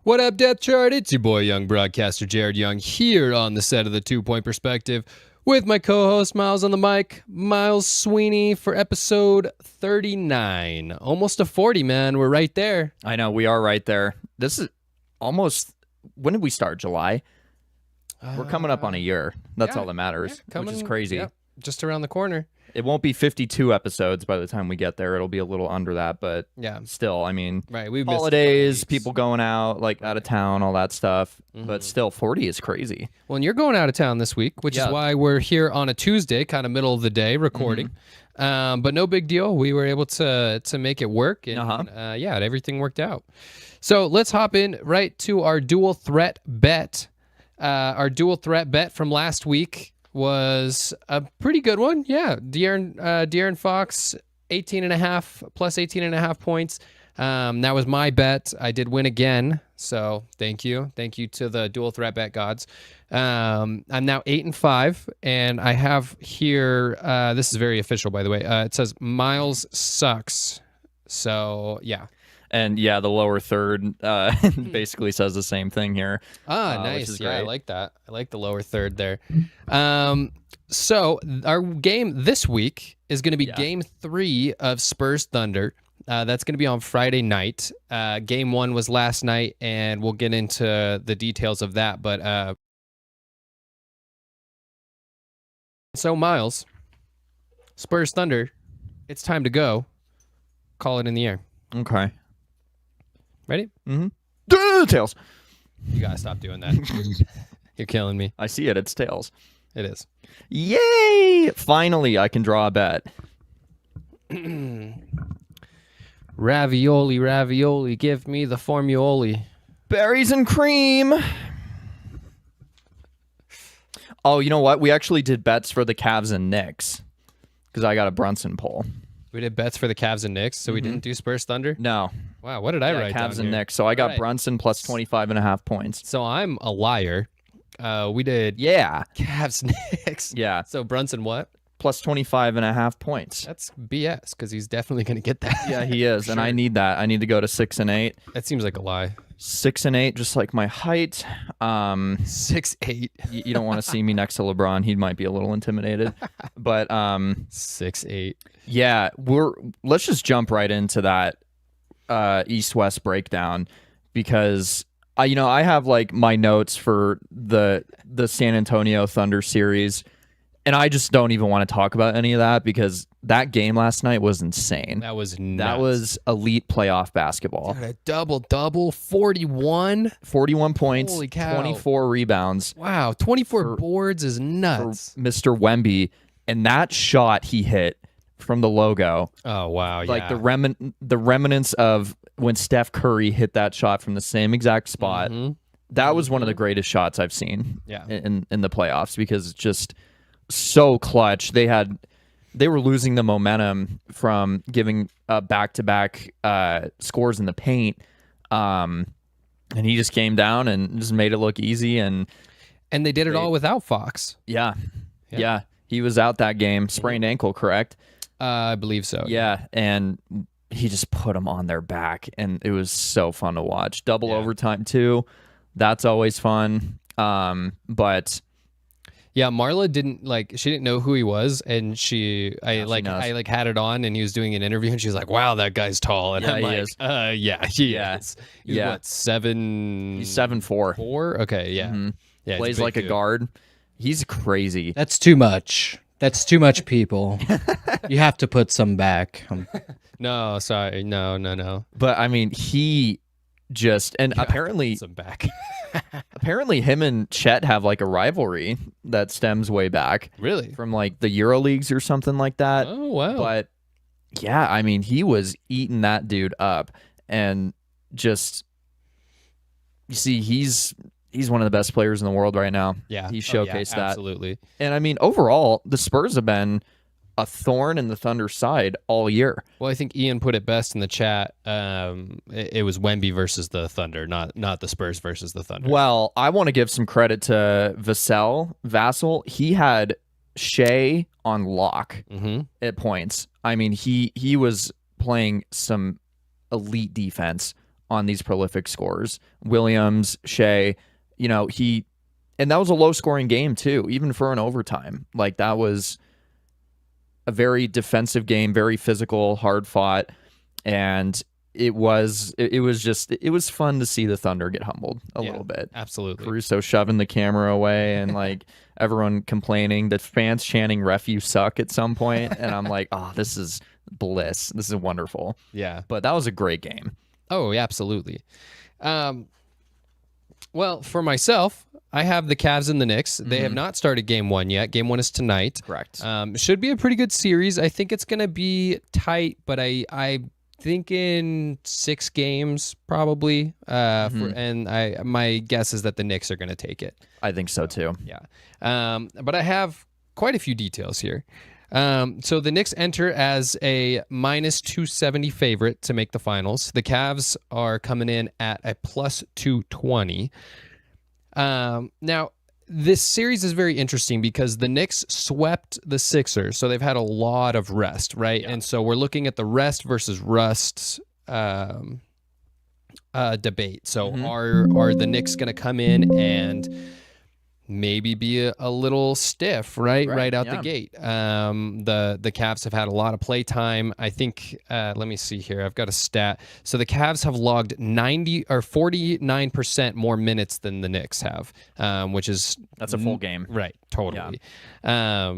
What up, Death Chart? It's your boy, young broadcaster Jared Young, here on the set of the 2 Point Perspective with my co-host Miles on the mic, Miles Sweeney, for episode 39. Almost a 40, man. We're right there. I know, we are right there. This is almost, when did we start? July? We're coming up on a year. That's all that matters, which is crazy. Yeah, just around the corner. It won't be 52 episodes by the time we get there. It'll be a little under that, but still, I mean, we've missed holidays, people going out, like out of town, all that stuff. But still, 40 is crazy. Well, and you're going out of town this week, which is why we're here on a Tuesday, kind of middle of the day, recording. But no big deal. We were able to make it work, and everything worked out. So let's hop in right to our dual threat bet. Our dual threat bet from last week was a pretty good one. Yeah, De'Aaron Fox, 18.5 plus 18.5 points. That was my bet. I did win again, so thank you to the dual threat bet gods. I'm now 8-5, and I have here. This is very official, by the way. It says Miles sucks. So yeah. And yeah, the lower third basically says the same thing here. Nice. Which is great. I like that. I like the lower third there. So our game this week is going to be Game 3 of Spurs Thunder. That's going to be on Friday night. Game 1 was last night, and we'll get into the details of that. But so Miles, Spurs Thunder, it's time to go. Call it in the air. Okay. Ready? Mm-hmm. Tails. You gotta stop doing that. You're killing me. I see it. It's tails. It is. Yay! Finally, I can draw a bet. Ravioli, ravioli, give me the formuoli. Berries and cream. Oh, you know what? We actually did bets for the Cavs and Knicks because I got a Brunson poll. We did bets for the Cavs and Knicks, so we didn't do Spurs Thunder? No. Wow, what did I write down Cavs and here? Knicks. So I got Brunson plus 25.5 points. So I'm a liar. We did Cavs Knicks. Yeah. So Brunson what? Plus 25.5 points. That's BS, because he's definitely going to get that. Yeah, he is, and I need that. I need to go to 6-8. That seems like a lie. 6-8, just like my height. 6'8". You don't want to see me next to LeBron. He might be a little intimidated. But 6'8". Yeah, let's just jump right into that East-West breakdown, because I have like my notes for the San Antonio Thunder series, and I just don't even want to talk about any of that because that game last night was insane. That was nuts. That was elite playoff basketball. Dude, a double-double, 41. 41 points, Holy cow. 24 rebounds. Wow, 24 boards is nuts. For Mr. Wemby, and that shot he hit from the logo. Oh, wow, like the remnants of when Steph Curry hit that shot from the same exact spot. That was one of the greatest shots I've seen in the playoffs, because it's just so clutch. They were losing the momentum from giving back-to-back scores in the paint, and he just came down and just made it look easy. And they did it all without Fox. Yeah. He was out that game, sprained ankle, correct? I believe so. Yeah, and he just put them on their back, and it was so fun to watch. Double overtime too. That's always fun. But yeah, Marla she didn't know who he was, and I had it on, and he was doing an interview, and she was like, "Wow, that guy's tall." And I'm like, he is. He's what, 7? He's 7'4". 4? Okay, yeah. Yeah, plays like a guard. He's crazy. That's too much. That's too much, people. You have to put some back. No, sorry. No. But I mean, he just, and apparently some back. Apparently him and Chet have like a rivalry that stems way back. Really? From like the Euro Leagues or something like that. Oh, wow. But yeah, I mean, he was eating that dude up, and just, you see, he's one of the best players in the world right now. Yeah. He showcased that. Absolutely. And I mean, overall, the Spurs have been a thorn in the Thunder's side all year. Well, I think Ian put it best in the chat. It was Wemby versus the Thunder, not the Spurs versus the Thunder. Well, I want to give some credit to Vassell. He had Shea on lock at points. I mean, he was playing some elite defense on these prolific scorers. Williams, Shea, and that was a low-scoring game too, even for an overtime. Like, that was a very defensive game, very physical, hard-fought, and it was fun to see the Thunder get humbled a little bit. Absolutely. Caruso shoving the camera away and like everyone complaining, the fans chanting "Ref, you suck" at some point, and I'm like, oh, this is bliss. This is wonderful. Yeah. But that was a great game. Oh, yeah, absolutely. Well, for myself, I have the Cavs and the Knicks. They have not started game one yet. Game one is tonight. Correct. Should be a pretty good series. I think it's going to be tight, but I think in 6 games probably. My guess is that the Knicks are going to take it. I think so too. Yeah. But I have quite a few details here. So the Knicks enter as a -270 favorite to make the finals. The Cavs are coming in at a +220. Now, this series is very interesting because the Knicks swept the Sixers, so they've had a lot of rest, right? Yeah. And so we're looking at the rest versus rust debate. So are the Knicks going to come in and maybe be a little stiff, right out the gate? The Cavs have had a lot of play time. I think, let me see here. I've got a stat. So the Cavs have logged 49% more minutes than the Knicks have, which is... That's a full game. Right, totally. Yeah.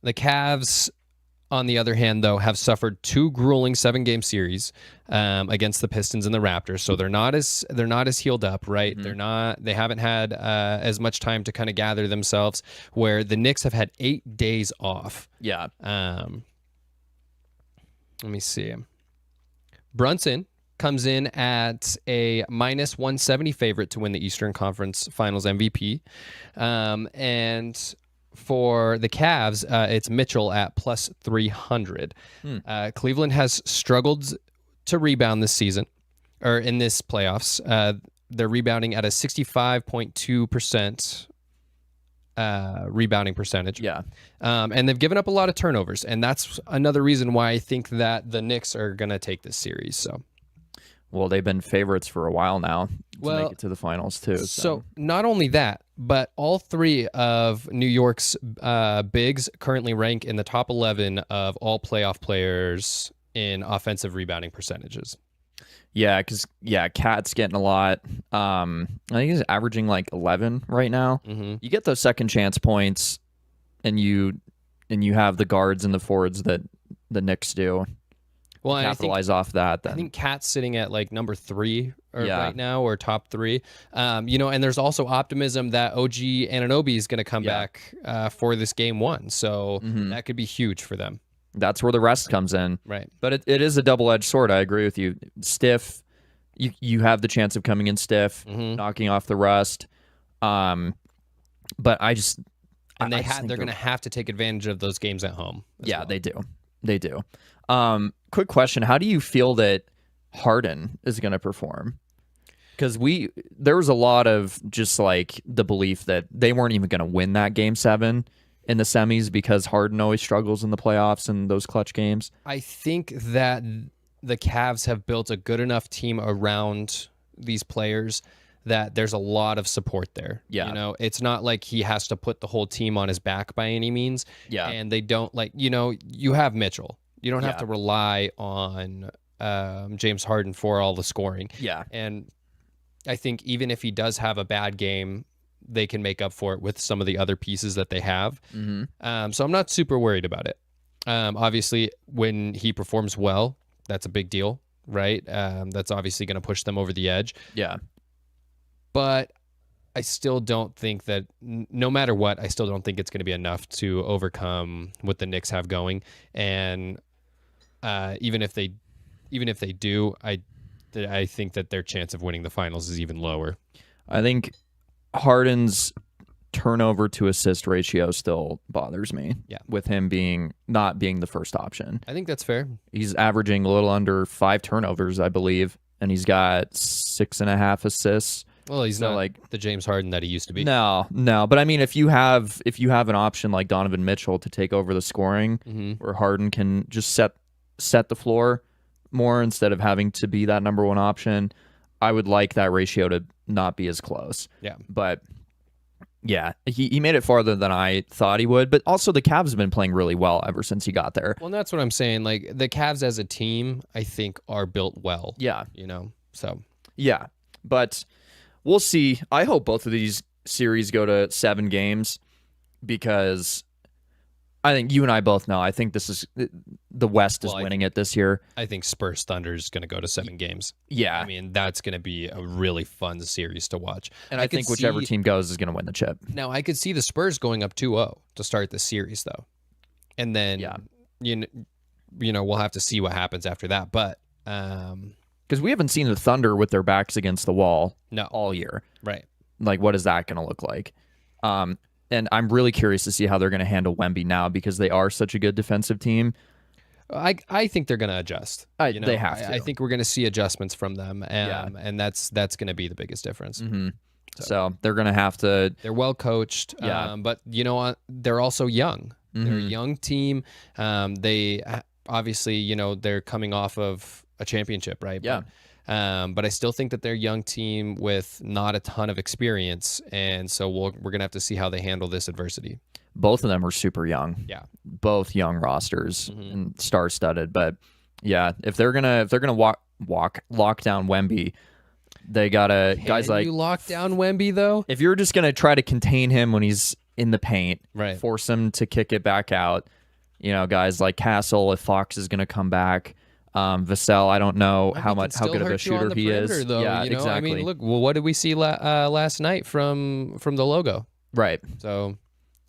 The Cavs, on the other hand, though, have suffered 2 grueling 7-game series against the Pistons and the Raptors. So they're not as healed up, right? They haven't had as much time to kind of gather themselves. Where the Knicks have had 8 days off. Yeah. Let me see. Brunson comes in at a -170 favorite to win the Eastern Conference Finals MVP, and for the Cavs, it's Mitchell at +300. Cleveland has struggled to rebound this season, or in this playoffs. They're rebounding at a 65.2% rebounding percentage. Yeah. And they've given up a lot of turnovers, and that's another reason why I think that the Knicks are going to take this series. So. Well, they've been favorites for a while now to make it to the finals too. So not only that, but all 3 of New York's bigs currently rank in the top 11 of all playoff players in offensive rebounding percentages. Yeah, because Cat's getting a lot. I think he's averaging like 11 right now. You get those second chance points, and you have the guards and the forwards that the Knicks do. Well, capitalize off that. Then. I think Cat's sitting at like number 3 right now, or top 3. And there's also optimism that OG Anunoby is going to come back for this game 1. So that could be huge for them. That's where the rest comes in. Right. But it is a double-edged sword. I agree with you. Stiff, you have the chance of coming in stiff, knocking off the rust. But I just... And they're going to have to take advantage of those games at home. Yeah, they do. They do. Quick question. How do you feel that Harden is going to perform? Because there was a lot of just like the belief that they weren't even going to win that game 7 in the semis because Harden always struggles in the playoffs and those clutch games. I think that the Cavs have built a good enough team around these players that there's a lot of support there. Yeah. It's not like he has to put the whole team on his back by any means. Yeah. And they don't you have Mitchell. You don't have to rely on James Harden for all the scoring. Yeah. And I think even if he does have a bad game, they can make up for it with some of the other pieces that they have. So I'm not super worried about it. Obviously, when he performs well, that's a big deal, right? That's obviously going to push them over the edge. Yeah. But I still don't think that, no matter what, I still don't think it's going to be enough to overcome what the Knicks have going. And even if they do, I think that their chance of winning the finals is even lower. I think Harden's turnover to assist ratio still bothers me. Yeah. With him not being the first option. I think that's fair. He's averaging a little under 5 turnovers, I believe, and he's got 6.5 assists. Well, he's not like the James Harden that he used to be. No. But I mean, if you have an option like Donovan Mitchell to take over the scoring, where Harden can just set the floor, more instead of having to be that number one option, I would like that ratio to not be as close. Yeah. But yeah, he made it farther than I thought he would. But also the Cavs have been playing really well ever since he got there. Well, that's what I'm saying. Like the Cavs as a team, I think are built well. Yeah. So. Yeah. But we'll see. I hope both of these series go to 7 games because I think you and I both know. I think this is the West is winning it this year. I think Spurs Thunder is going to go to 7 games. Yeah. I mean, that's going to be a really fun series to watch. And I think whichever team goes is going to win the chip. Now, I could see the Spurs going up 2-0 to start the series, though. And then, we'll have to see what happens after that. But because we haven't seen the Thunder with their backs against the wall all year. Right. Like, what is that going to look like? And I'm really curious to see how they're going to handle Wemby now because they are such a good defensive team. I think they're going to adjust. They have to. I think we're going to see adjustments from them, and that's going to be the biggest difference. Mm-hmm. So they're going to have to. They're well coached, but you know what? They're also young. Mm-hmm. They're a young team. They obviously, they're coming off of a championship, right? Yeah. But I still think that they're a young team with not a ton of experience, and so we're going to have to see how they handle this adversity. Both of them are super young. Yeah, both young rosters and star-studded. But yeah, if they're gonna lock down Wemby, they gotta guys like you lock down Wemby though. If you're just gonna try to contain him when he's in the paint, right? Force him to kick it back out. Guys like Castle, if Fox is gonna come back. Vassell, I don't know how good of a shooter he is. Though, yeah, exactly. I mean, look, what did we see last night from the logo? Right. So,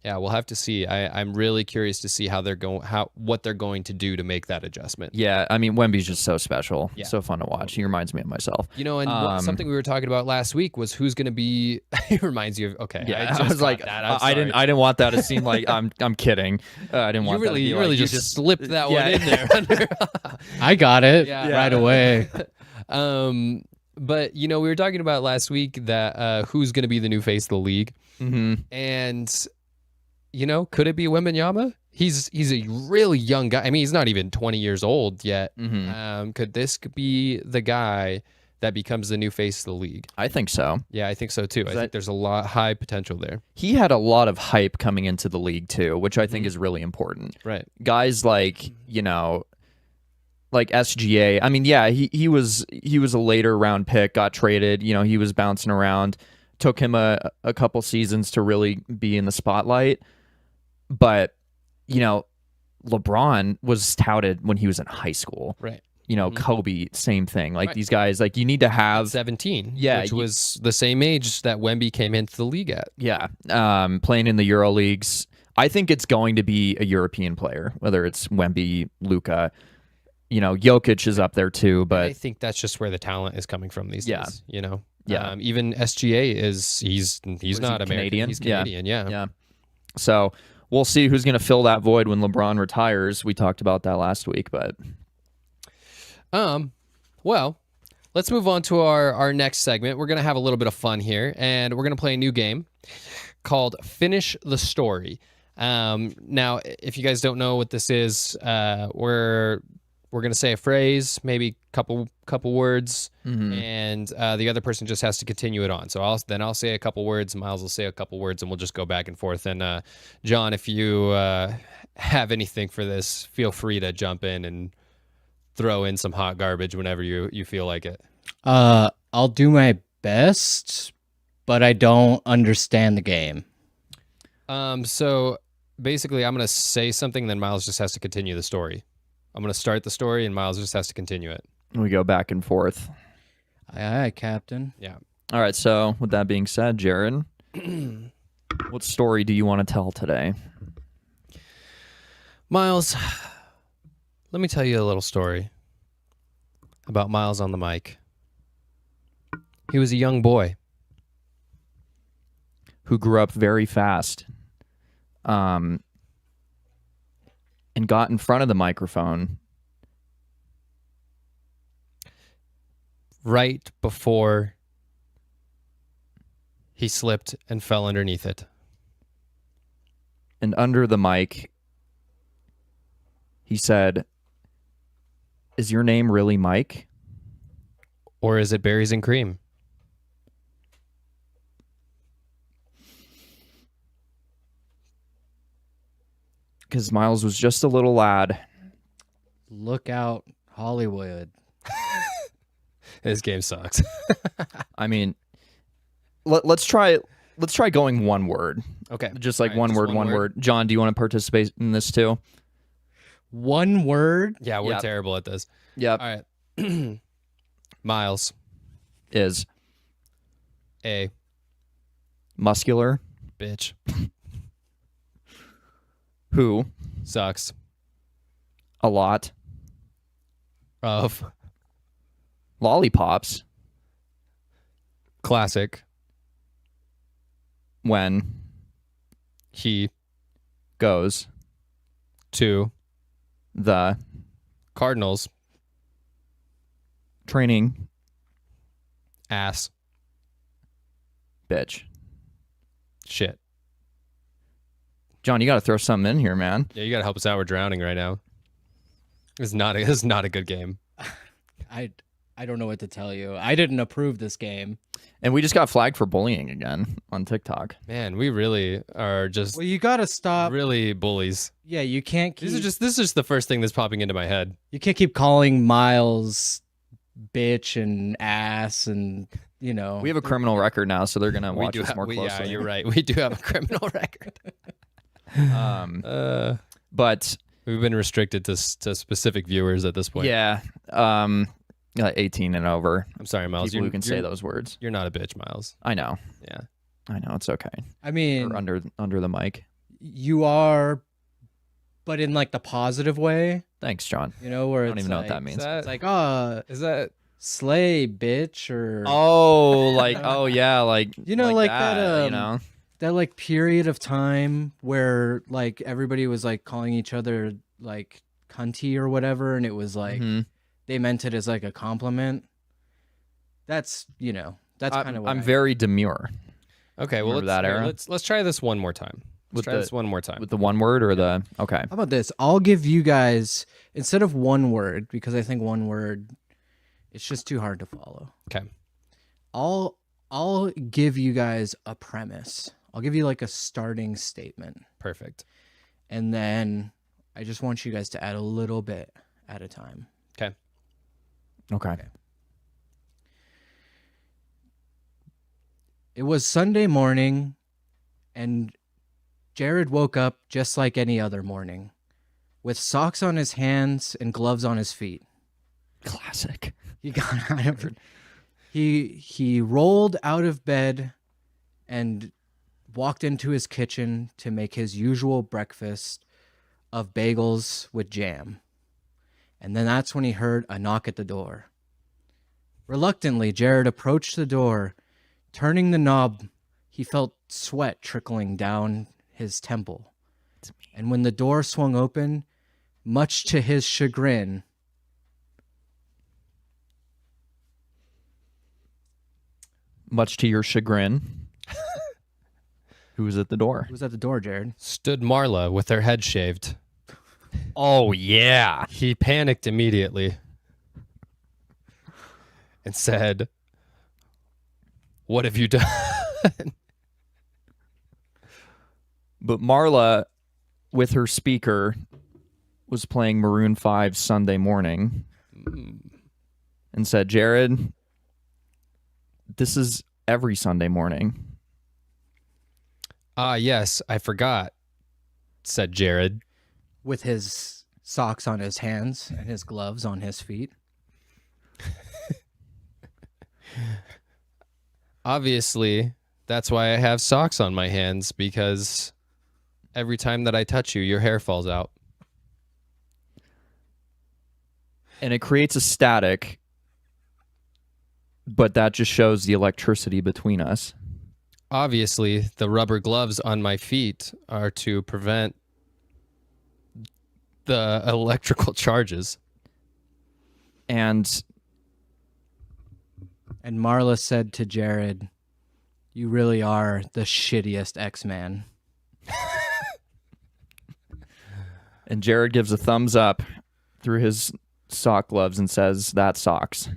yeah, we'll have to see. I'm really curious to see what they're going to do to make that adjustment. Yeah, I mean, Wemby's just so special, so fun to watch. He reminds me of myself. And something we were talking about last week was who's going to be. He reminds you of. Okay, yeah, I was like, I didn't want that to seem like I'm kidding. I didn't want that. You really just slipped that one in there. I got it right away. But we were talking about last week that who's going to be the new face of the league, and. Could it be Wembanyama? He's a really young guy. I mean, he's not even 20 years old yet. Could this be the guy that becomes the new face of the league? I think so. Yeah, I think so too. I think there's a lot high potential there. He had a lot of hype coming into the league too, which I think is really important. Right. Guys like, like SGA. I mean, yeah, he was a later round pick, got traded, he was bouncing around. Took him a couple seasons to really be in the spotlight. But, LeBron was touted when he was in high school. Right. Kobe, same thing. Like these guys, like you need to have 17. Yeah. Which was the same age that Wemby came into the league at. Yeah. Playing in the Euro leagues. I think it's going to be a European player, whether it's Wemby, Luka. Jokic is up there too, but I think that's just where the talent is coming from these days. Yeah. Even SGA he's not American. Canadian? He's Canadian. Yeah. So we'll see who's going to fill that void when LeBron retires. We talked about that last week, but well, let's move on to our next segment. We're going to have a little bit of fun here, and we're going to play a new game called Finish the Story. Now, if you guys don't know what this is, we're going to say a phrase, maybe couple words, and the other person just has to continue it on. So I'll say a couple words, Miles will say a couple words, and we'll just go back and forth. And John, if you have anything for this, feel free to jump in and throw in some hot garbage whenever you feel like it. I'll do my best, but I don't understand the game. So basically, I'm going to say something, then Miles just has to continue the story. I'm going to start the story, and Miles just has to continue it. We go back and forth. Aye, aye, Captain. Yeah. All right, so with that being said, Jared, what story do you want to tell today? Miles, let me tell you a little story about Miles on the mic. He was a young boy who grew up very fast and got in front of the microphone right before he slipped and fell underneath it. And under the mic, he said, Is your name really Mike? Or is it berries and cream? Because Miles was just a little lad. Look out, Hollywood. This game sucks. I mean, let's try going one word. Okay. Just like one word. John, do you want to participate in this too? One word? Yeah, we're terrible at this. Yeah. All right. Miles. Is A. Muscular. Bitch. Who sucks a lot of lollipops. Classic. When he goes to the Cardinals training ass bitch. Shit. John, you got to throw something in here, man. Yeah, you got to help us out. We're drowning right now. It's not a good game. I don't know what to tell you. I didn't approve this game. And we just got flagged for bullying again on TikTok. Man, we really are just Well, you got to stop. really bullies. Yeah, you can't keep This is just the first thing that's popping into my head. You can't keep calling Miles bitch and ass and, you know. We have a criminal record now, so they're going to watch us more closely. Yeah, you're right. We do have a criminal record. But we've been restricted to specific viewers at this point. Yeah. 18 and over. I'm sorry, Miles. People who can say those words. You're not a bitch, Miles. I know. Yeah. I know. It's okay. I mean, or under the mic. You are, but in like the positive way. Thanks, John. You know, where I don't even know what that means. It's like, is that slay, bitch, or oh yeah, like you know, like that you know, that like period of time where like everybody was like calling each other like cunty or whatever, and it was like they meant it as like a compliment. That's that's kind of what I'm very demure. Okay, well let's try this one more time. Let's try this one more time. With the one word or the okay. How about this? I'll give you guys instead of one word, because I think one word it's just too hard to follow. Okay. I'll give you guys a premise. I'll give you like a starting statement. Perfect. And then I just want you guys to add a little bit at a time. Okay. It was Sunday morning, and Jared woke up just like any other morning, with socks on his hands and gloves on his feet. Classic. He got out of he rolled out of bed and walked into his kitchen to make his usual breakfast of bagels with jam. And then that's when he heard a knock at the door. Reluctantly, Jared approached the door. Turning the knob, he felt sweat trickling down his temple. And when the door swung open, much to his chagrin, much to your chagrin, who was at the door? Who was at the door, Jared? Stood Marla with her head shaved. Oh, yeah. He panicked immediately and said, "What have you done?" But Marla, with her speaker, was playing Maroon 5 Sunday Morning and said, "Jared, this is every Sunday morning." Yes, I forgot," said Jared. With his socks on his hands and his gloves on his feet. Obviously, that's why I have socks on my hands, because every time that I touch you, your hair falls out. And it creates a static, but that just shows the electricity between us. Obviously, the rubber gloves on my feet are to prevent the electrical charges. And Marla said to Jared, "You really are the shittiest X-Man." And Jared gives a thumbs up through his sock gloves and says, "That socks."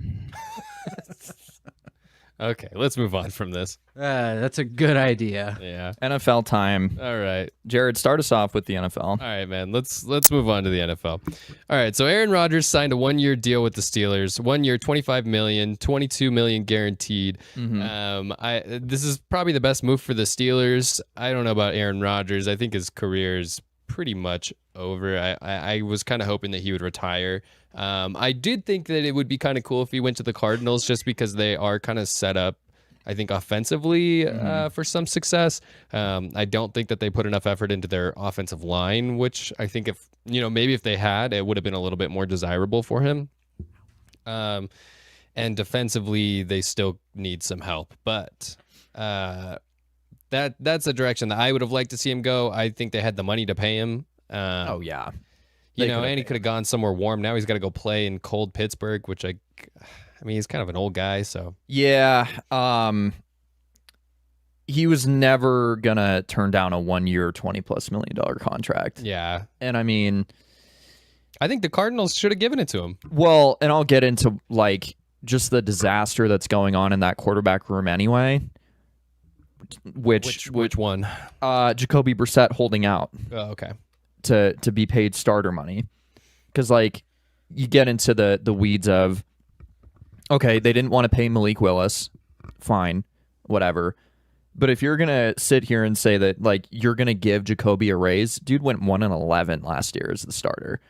Okay, let's move on from this. That's a good idea. Yeah. NFL time. All right. Jared, start us off with the NFL. All right, man. Let's move on to the NFL. All right. So Aaron Rodgers signed a 1-year deal with the Steelers. 1 year, $25 million, $22 million guaranteed. This is probably the best move for the Steelers. I don't know about Aaron Rodgers. I think his career is pretty much over. I was kind of hoping that he would retire. I did think that it would be kind of cool if he went to the Cardinals, just because they are kind of set up, I think, offensively for some success. I don't think that they put enough effort into their offensive line, which I think maybe if they had, it would have been a little bit more desirable for him. And defensively, they still need some help, but that's a direction that I would have liked to see him go. I think they had the money to pay him. Oh yeah. And he could have gone somewhere warm. Now he's got to go play in cold Pittsburgh, which I mean, he's kind of an old guy, so. Yeah. He was never going to turn down a 1 year, $20+ million contract. Yeah. And I mean, I think the Cardinals should have given it to him. Well, and I'll get into just the disaster that's going on in that quarterback room anyway. Which one? Jacoby Brissett holding out. Oh, okay. To be paid starter money, because you get into the weeds of, okay, they didn't want to pay Malik Willis, fine, whatever, but if you're gonna sit here and say that you're gonna give Jacoby a raise, dude went 1-11 last year as the starter.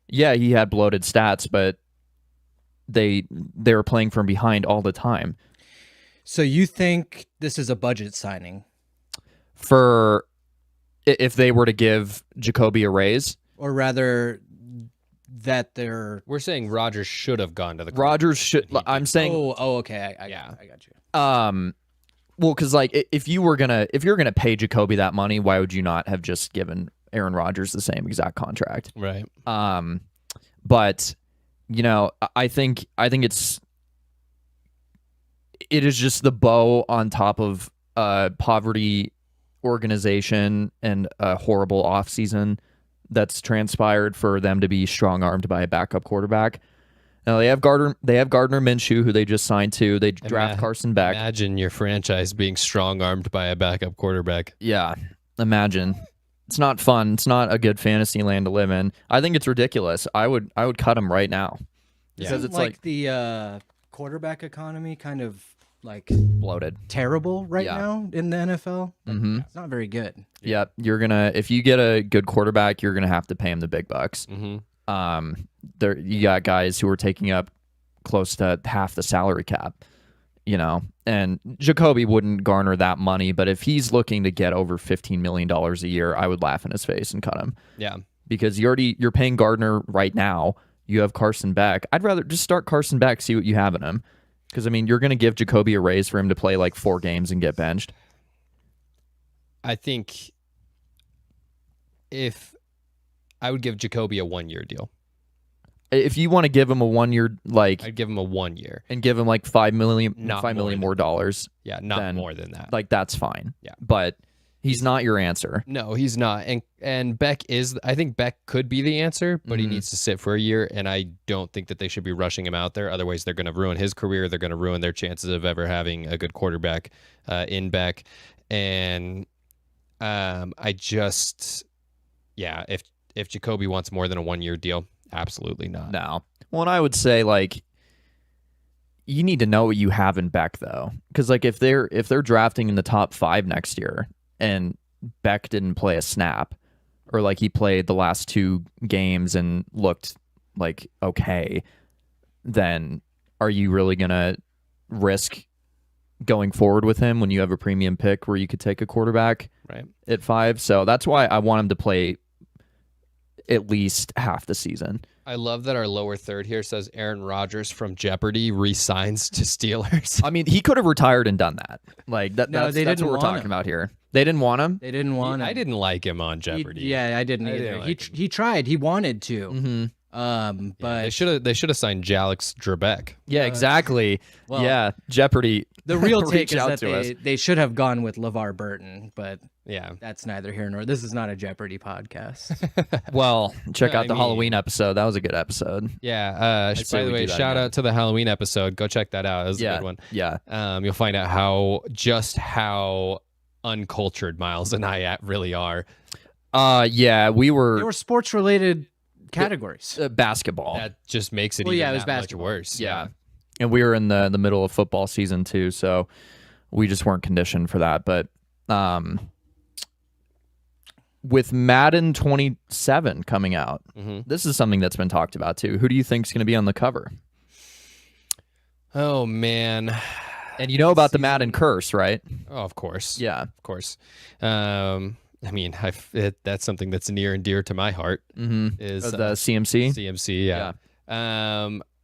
Yeah, he had bloated stats, but they were playing from behind all the time. So you think this is a budget signing for if they were to give Jacoby a raise? Or rather that we're saying Rodgers should have gone to the Rodgers should. I'm saying. Oh, okay. I got you. Well, because if you're gonna pay Jacoby that money, why would you not have just given Aaron Rodgers the same exact contract? Right. But I think it is just the bow on top of poverty organization and a horrible offseason that's transpired for them to be strong-armed by a backup quarterback. Now they have Gardner Minshew, who they just signed to. They draft Carson Beck. Imagine your franchise being strong-armed by a backup quarterback. Yeah, imagine. It's not fun. It's not a good fantasy land to live in. I think it's ridiculous. I would cut him right now. Because it's like the quarterback economy kind of bloated, terrible right now in the NFL. It's not very good. Yeah, if you get a good quarterback, you're gonna have to pay him the big bucks. You got guys who are taking up close to half the salary cap, and Jacoby wouldn't garner that money, but if he's looking to get over $15 million a year, I would laugh in his face and cut him. Yeah, because you're paying Gardner right now. You have Carson Beck. I'd rather just start Carson Beck, see what you have in him. Because, I mean, you're going to give Jacoby a raise for him to play 4 games and get benched. I think if I would give Jacoby a 1-year deal. If you want to give him a 1 year, I'd give him a 1 year and give him $5 million more dollars. Yeah, not more than that. That's fine. Yeah, but he's not your answer. No, he's not. And Beck is. I think Beck could be the answer, but he needs to sit for a year. And I don't think that they should be rushing him out there. Otherwise, they're going to ruin his career. They're going to ruin their chances of ever having a good quarterback in Beck. And if Jacoby wants more than a 1-year deal, absolutely not. No. Well, and I would say you need to know what you have in Beck though, because if they're drafting in the top 5 next year and Beck didn't play a snap, or he played the last 2 games and looked okay, then are you really gonna risk going forward with him when you have a premium pick where you could take a quarterback at 5? So that's why I want him to play at least half the season. I love that our lower third here says Aaron Rodgers from Jeopardy re-signs to Steelers. I mean, he could have retired and done that. That's what we're talking about here. They didn't want him? They didn't want him. I didn't like him on Jeopardy. I didn't either. He tried. He wanted to. But they should have signed Jalix Trebek. Yeah, exactly. Well, yeah, Jeopardy. The real take is that they should have gone with LeVar Burton, but yeah, that's neither here nor. This is not a Jeopardy podcast. Well, check out the Halloween episode. That was a good episode. Yeah. By the way, shout out to the Halloween episode. Go check that out. That was a good one. Yeah. You'll find out how uncultured Miles and I really are. Yeah, they were sports related categories. Basketball. That just makes it even that much worse. Yeah. And we were in the middle of football season too, so we just weren't conditioned for that. But with Madden 27 coming out, this is something that's been talked about too. Who do you think is going to be on the cover? Oh, man. And you know about the Madden curse, right? Oh, of course. Yeah. Of course. I mean, that's something that's near and dear to my heart. Is the CMC? CMC, yeah.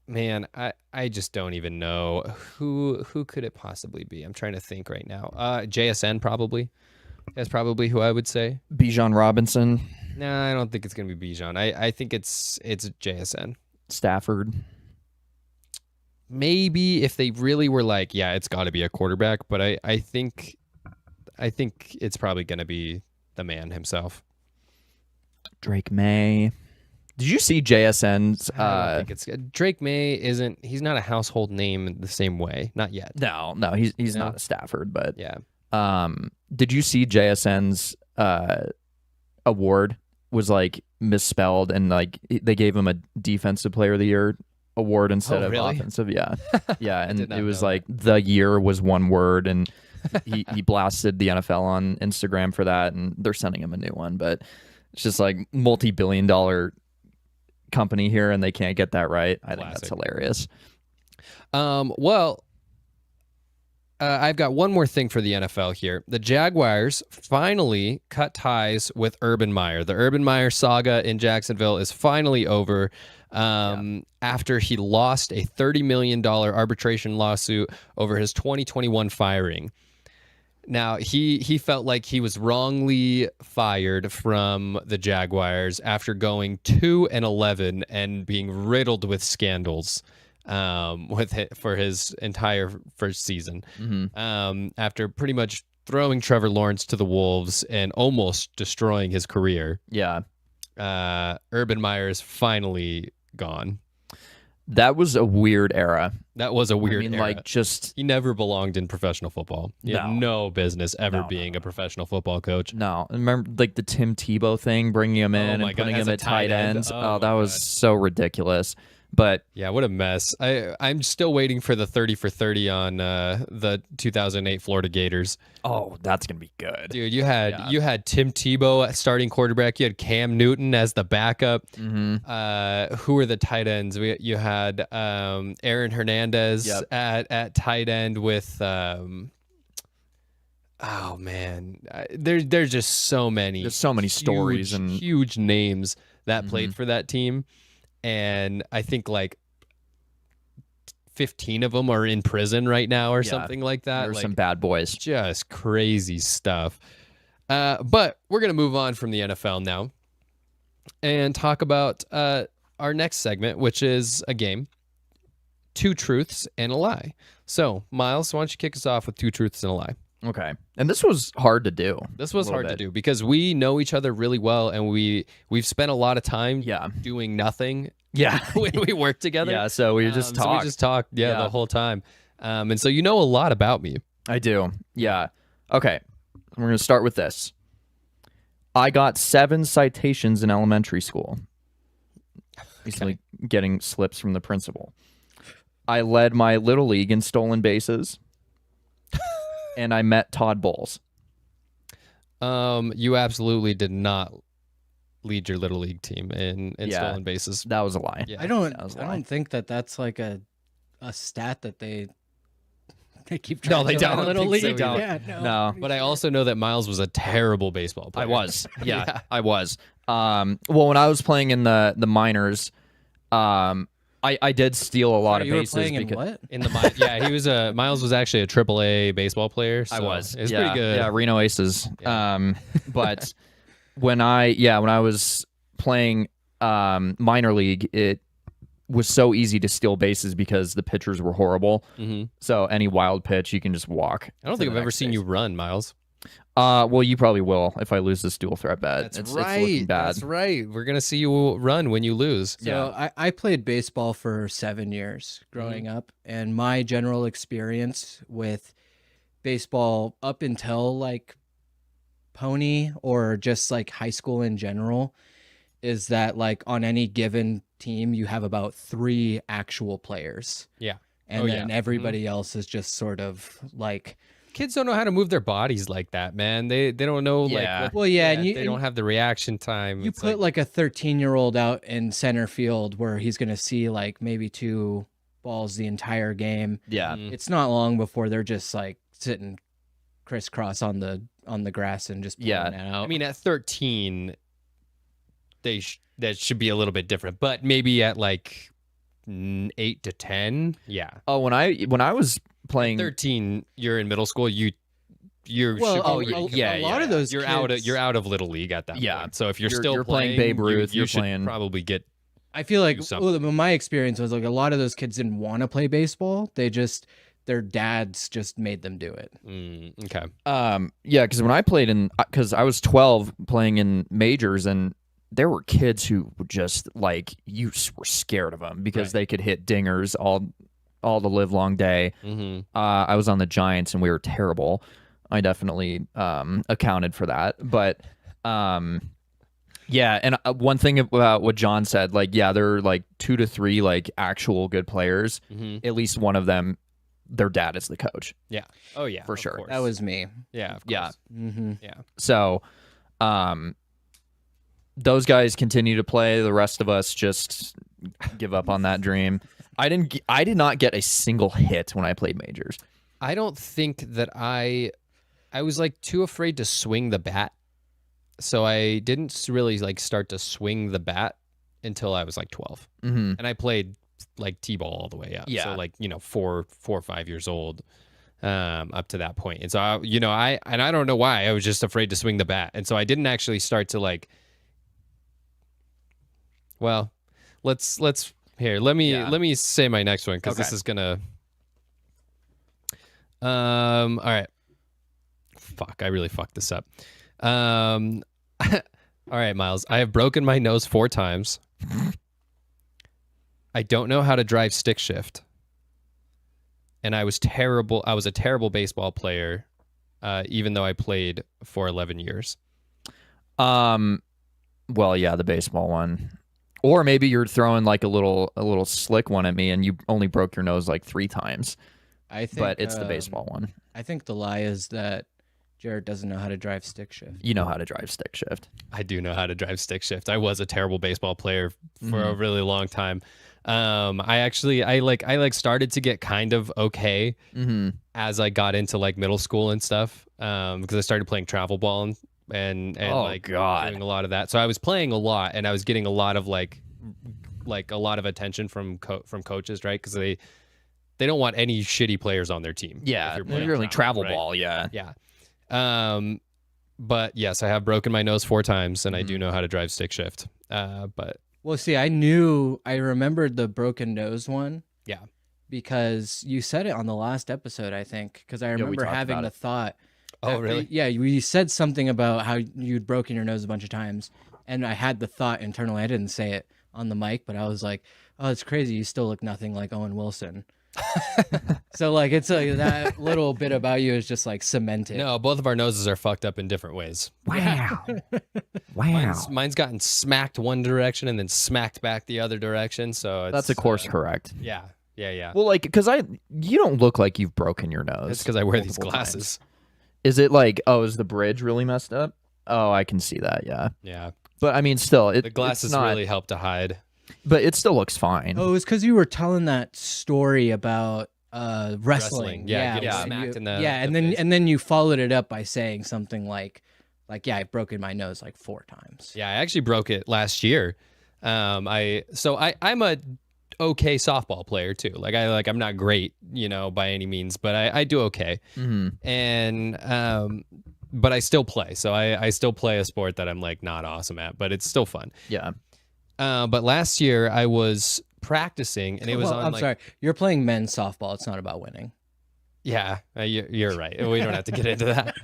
Man, I just don't even know who could it possibly be. I'm trying to think right now. JSN probably. That's probably who I would say. Bijan Robinson. No, I don't think it's gonna be Bijan. I think it's JSN. Stafford. Maybe if they really were like, yeah, it's got to be a quarterback. But I think it's probably gonna be the man himself. Drake May. Did you see JSN's? I don't think it's Drake May. He's not a household name in the same way. Not yet. No, he's not a Stafford, but yeah. Did you see JSN's award was like misspelled and like they gave him a Defensive Player of the Year award instead of offensive? Yeah, yeah, and it was like the year was one word, and he blasted the NFL on Instagram for that, and they're sending him a new one, but it's just like multi-billion-dollar company here and they can't get that right. I think that's hilarious. I've got one more thing for the NFL here. The Jaguars finally cut ties with Urban Meyer. The Urban Meyer saga in Jacksonville is finally over after he lost a $30 million arbitration lawsuit over his 2021 firing. Now, he felt like he was wrongly fired from the Jaguars after going 2-11 and being riddled with scandals for his entire first season. After pretty much throwing Trevor Lawrence to the wolves and almost destroying his career. Yeah. Urban Meyer is finally gone. That was a weird era. That was a weird era. Like just he never belonged in professional football. He had no business ever being a professional football coach. No, remember like the Tim Tebow thing, bringing him in and putting him at tight ends. Oh, that was so ridiculous. But yeah, what a mess. I'm still waiting for the 30 for 30 on the 2008 Florida Gators. Oh, that's gonna be good, dude. You had Tim Tebow at starting quarterback. You had Cam Newton as the backup. Who were the tight ends? You had Aaron Hernandez at tight end with. Oh man, there's just so many. There's so many stories and huge names that played for that team. And I think like 15 of them are in prison right now or something like that. There's some bad boys. Just crazy stuff. But we're going to move on from the NFL now and talk about our next segment, which is a game, Two Truths and a Lie. So, Miles, why don't you kick us off with Two Truths and a Lie? Okay. And this was hard to do. This was hard to do because we know each other really well and we've spent a lot of time doing nothing when we work together. Yeah, so we just talked. So we just talked the whole time. And so you know a lot about me. I do. Yeah. Okay. We're going to start with this. I got 7 citations in elementary school. Basically getting slips from the principal. I led my little league in stolen bases. And I met Todd Bowles. You absolutely did not lead your little league team in stolen bases. That was a lie. Yeah, I don't think that's like a stat that they keep track of. No, they don't. Little league. So. Yeah, no. But I also know that Miles was a terrible baseball player. I was. Yeah, I was. Well, when I was playing in the minors, I did steal a lot of bases. You were playing in what? He was Miles was actually a AAA baseball player. So I was. It was pretty good. Yeah, Reno Aces. Yeah. But when I was playing minor league, it was so easy to steal bases because the pitchers were horrible. So any wild pitch, you can just walk. I don't think I've ever seen you run, Miles. Well, you probably will if I lose this dual threat bet. It's looking bad. That's right. We're gonna see you run when you lose. So I played baseball for 7 years growing up, and my general experience with baseball up until like pony or just like high school in general is that like on any given team you have about 3 actual players. Yeah. And then everybody else is just sort of like kids don't know how to move their bodies like that, man. They don't know like and they don't have the reaction time. You put like a 13-year-old out in center field where he's going to see like maybe 2 balls the entire game. Yeah. It's not long before they're just like sitting crisscross on the grass and just pulling it out. I mean at 13 that should be a little bit different, but maybe at like 8 to 10, Oh, when I was playing 13, you're in middle school. You're a lot of those you're kids, out of little league at that point. So if you're still playing Babe Ruth, you should probably get. I feel like my experience was like a lot of those kids didn't want to play baseball. Their dads just made them do it. Okay. Because when I played because I was 12 playing in majors, and there were kids who were just like you were scared of them because they could hit dingers all the live long day. I was on the Giants and we were terrible. I definitely accounted for that. But and one thing about what John said, like there are like 2 to 3 like actual good players. At least one of them, their dad is the coach. Yeah. Oh yeah, for sure. Course. That was me. Yeah. Of course. Yeah. Yeah. So, those guys continue to play. The rest of us just give up on that dream. I did not get a single hit when I played majors. I don't think that I was like too afraid to swing the bat. So I didn't really like start to swing the bat until I was like 12. And I played like T-ball all the way up. Yeah. So like, 4 or 5 years old up to that point. And so I don't know why I was just afraid to swing the bat. And so I didn't actually start to like, well, let's here. Let me say my next one because this is gonna. All right. Fuck! I really fucked this up. All right, Miles. I have broken my nose 4 times. I don't know how to drive stick shift, and I was terrible. I was a terrible baseball player, even though I played for 11 years. Well, yeah, the baseball one. Or maybe you're throwing like a little slick one at me and you only broke your nose like 3 times. But it's the baseball one. I think the lie is that Jared doesn't know how to drive stick shift. You know how to drive stick shift. I do know how to drive stick shift. I was a terrible baseball player for a really long time. I started to get kind of okay as I got into like middle school and stuff because I started playing travel ball and doing a lot of that. So I was playing a lot and I was getting a lot of like a lot of attention from coaches, right? Because they don't want any shitty players on their team. Yeah, you're like travel ball. Yeah. But yes, I have broken my nose 4 times and I do know how to drive stick shift. But well, see, I remembered the broken nose one. Yeah. Because you said it on the last episode, I think, because I remember having the thought. Oh, really? Yeah, you said something about how you'd broken your nose a bunch of times, and I had the thought internally. I didn't say it on the mic, but I was like, "Oh, it's crazy. You still look nothing like Owen Wilson." So like, it's like that little bit about you is just like cemented. No, both of our noses are fucked up in different ways. Wow. Wow. Mine's gotten smacked one direction and then smacked back the other direction. So that's of course correct. Yeah. Well, like, because you don't look like you've broken your nose. It's because I wear these glasses. Times. Is it like, is the bridge really messed up? Oh, I can see that. Yeah. Yeah. But I mean, still, the glasses really help to hide. But it still looks fine. Oh, it's because you were telling that story about wrestling. Yeah. Getting smacked in the and then you followed it up by saying something like, I've broken my nose like 4 times. Yeah, I actually broke it last year. I'm a okay softball player too. I'm not great, by any means, but I do okay. And but I still play. So I still play a sport that I'm like not awesome at, but it's still fun. Yeah. But last year I was practicing, and it was on. I'm sorry, you're playing men's softball. It's not about winning. Yeah, you're right. We don't have to get into that.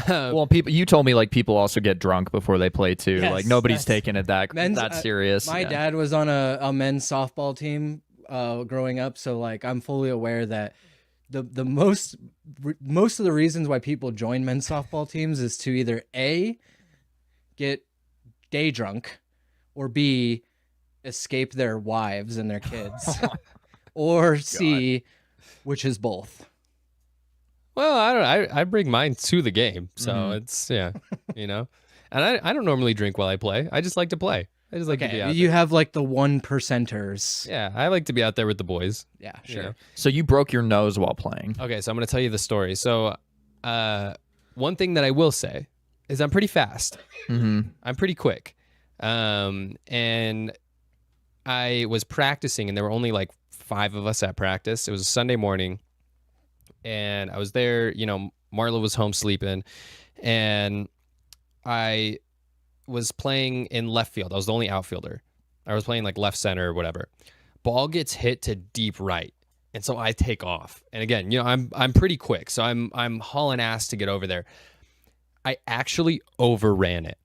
Well, you told me like people also get drunk before they play too. Yes, like nobody's taking it that serious. My dad was on a men's softball team growing up, so like I'm fully aware that the most of the reasons why people join men's softball teams is to either A, get day drunk, or B, escape their wives and their kids, or C, which is both. Well, I don't know. I bring mine to the game, so it's you know. And I don't normally drink while I play. I just like to play. I just like to be out You there. have like the 1%ers. Yeah, I like to be out there with the boys. Yeah, sure. You know? So you broke your nose while playing. Okay, so I'm going to tell you the story. So one thing that I will say is I'm pretty fast. I'm pretty quick. And I was practicing, and there were only like 5 of us at practice. It was a Sunday morning. And I was there, you know, Marla was home sleeping, and I was playing in left field. I was the only outfielder. I was playing like left center or whatever. Ball gets hit to deep right, and so I take off. And again, you know, I'm pretty quick, so I'm hauling ass to get over there. I actually overran it.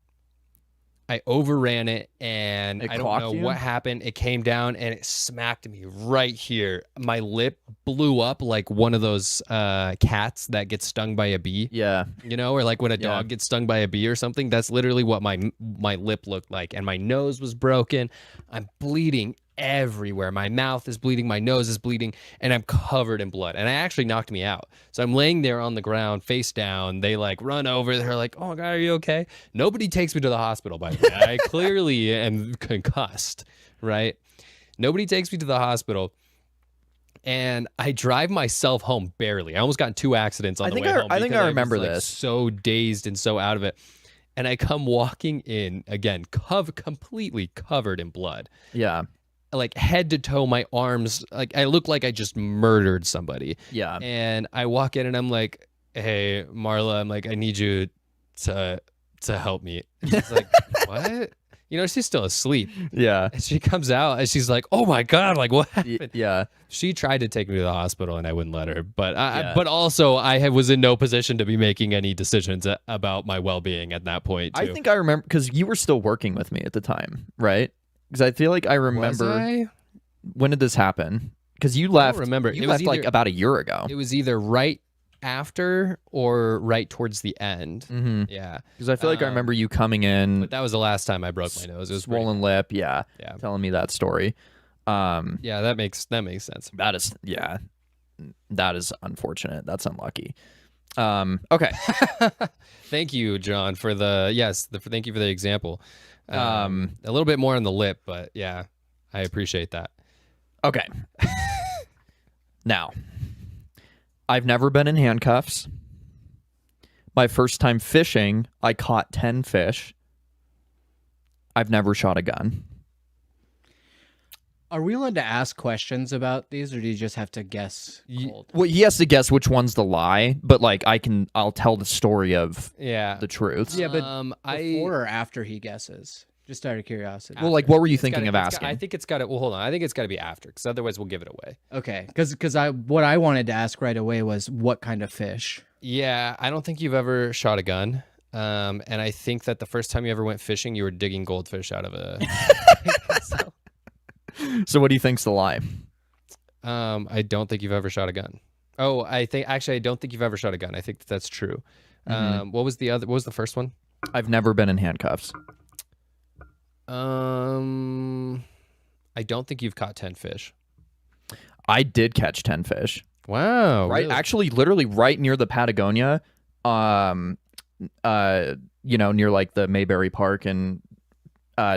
And I don't know what happened. It came down and it smacked me right here. My lip blew up like one of those cats that gets stung by a bee. Yeah. You know, or like when a dog gets stung by a bee or something. That's literally what my lip looked like. And my nose was broken. I'm bleeding everywhere. My mouth is bleeding, my nose is bleeding, and I'm covered in blood. And it actually knocked me out. So I'm laying there on the ground, face down. They like run over. They're like, "Oh God, are you okay?" Nobody takes me to the hospital, by the way. I clearly am concussed, right? Nobody takes me to the hospital. And I drive myself home barely. I almost got in 2 accidents on the way home. I think I remember was, like, this. So dazed and so out of it. And I come walking in again, completely covered in blood. Yeah. Like head to toe, my arms, like I look like I just murdered somebody. Yeah. And I walk in and I'm like, "Hey, Marla," I'm like, "I need you to help me." And she's like, "What?" You know, she's still asleep. Yeah. And she comes out and she's like, "Oh my God, like what happened?" Yeah. She tried to take me to the hospital and I wouldn't let her. But but also I was in no position to be making any decisions about my well-being at that point, too. I think I remember because you were still working with me at the time, right? Because I feel like I remember. Was I? When did this happen? Because you left. I don't remember. You left like about a year ago. It was either right after or right towards the end. Mm-hmm. Yeah. Because I feel like I remember you coming in. But that was the last time I broke my nose. It was swollen lip. Yeah. Telling me that story. Yeah, that makes sense. That is unfortunate. That's unlucky. Okay. Thank you, John, for thank you for the example. A little bit more on the lip, but yeah, I appreciate that. Okay. Now, I've never been in handcuffs. My first time fishing, I caught 10 fish. I've never shot a gun. Are we allowed to ask questions about these, or do you just have to guess cold? Well, he has to guess which one's the lie, but like I'll tell the story of the truth. Yeah, but before or after he guesses? Just out of curiosity. Well, like, what were you thinking of asking? I think it's got to. Well, hold on. I think it's got to be after, because otherwise we'll give it away. Okay, because what I wanted to ask right away was what kind of fish. Yeah, I don't think you've ever shot a gun, and I think that the first time you ever went fishing, you were digging goldfish out of a. So what do you think's the lie? I don't think you've ever shot a gun. Oh, I don't think you've ever shot a gun. I think that's true. Mm-hmm. What was the first one? I've never been in handcuffs. I don't think you've caught 10 fish. I did catch 10 fish. Wow. Right. Really? Actually, literally right near the Patagonia, near like the Mayberry Park and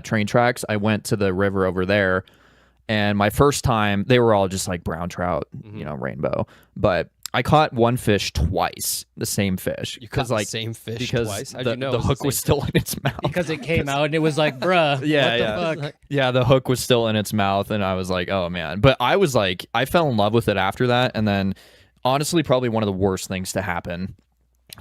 train tracks. I went to the river over there, and my first time, they were all just like brown trout, rainbow. But I caught one fish twice, the same fish. You caught the same fish twice? How'd you know the hook was still in its mouth. Because it came out and it was like, bruh, what the fuck? Yeah, the hook was still in its mouth, and I was like, oh man. But I was like, I fell in love with it after that, and then honestly, probably one of the worst things to happen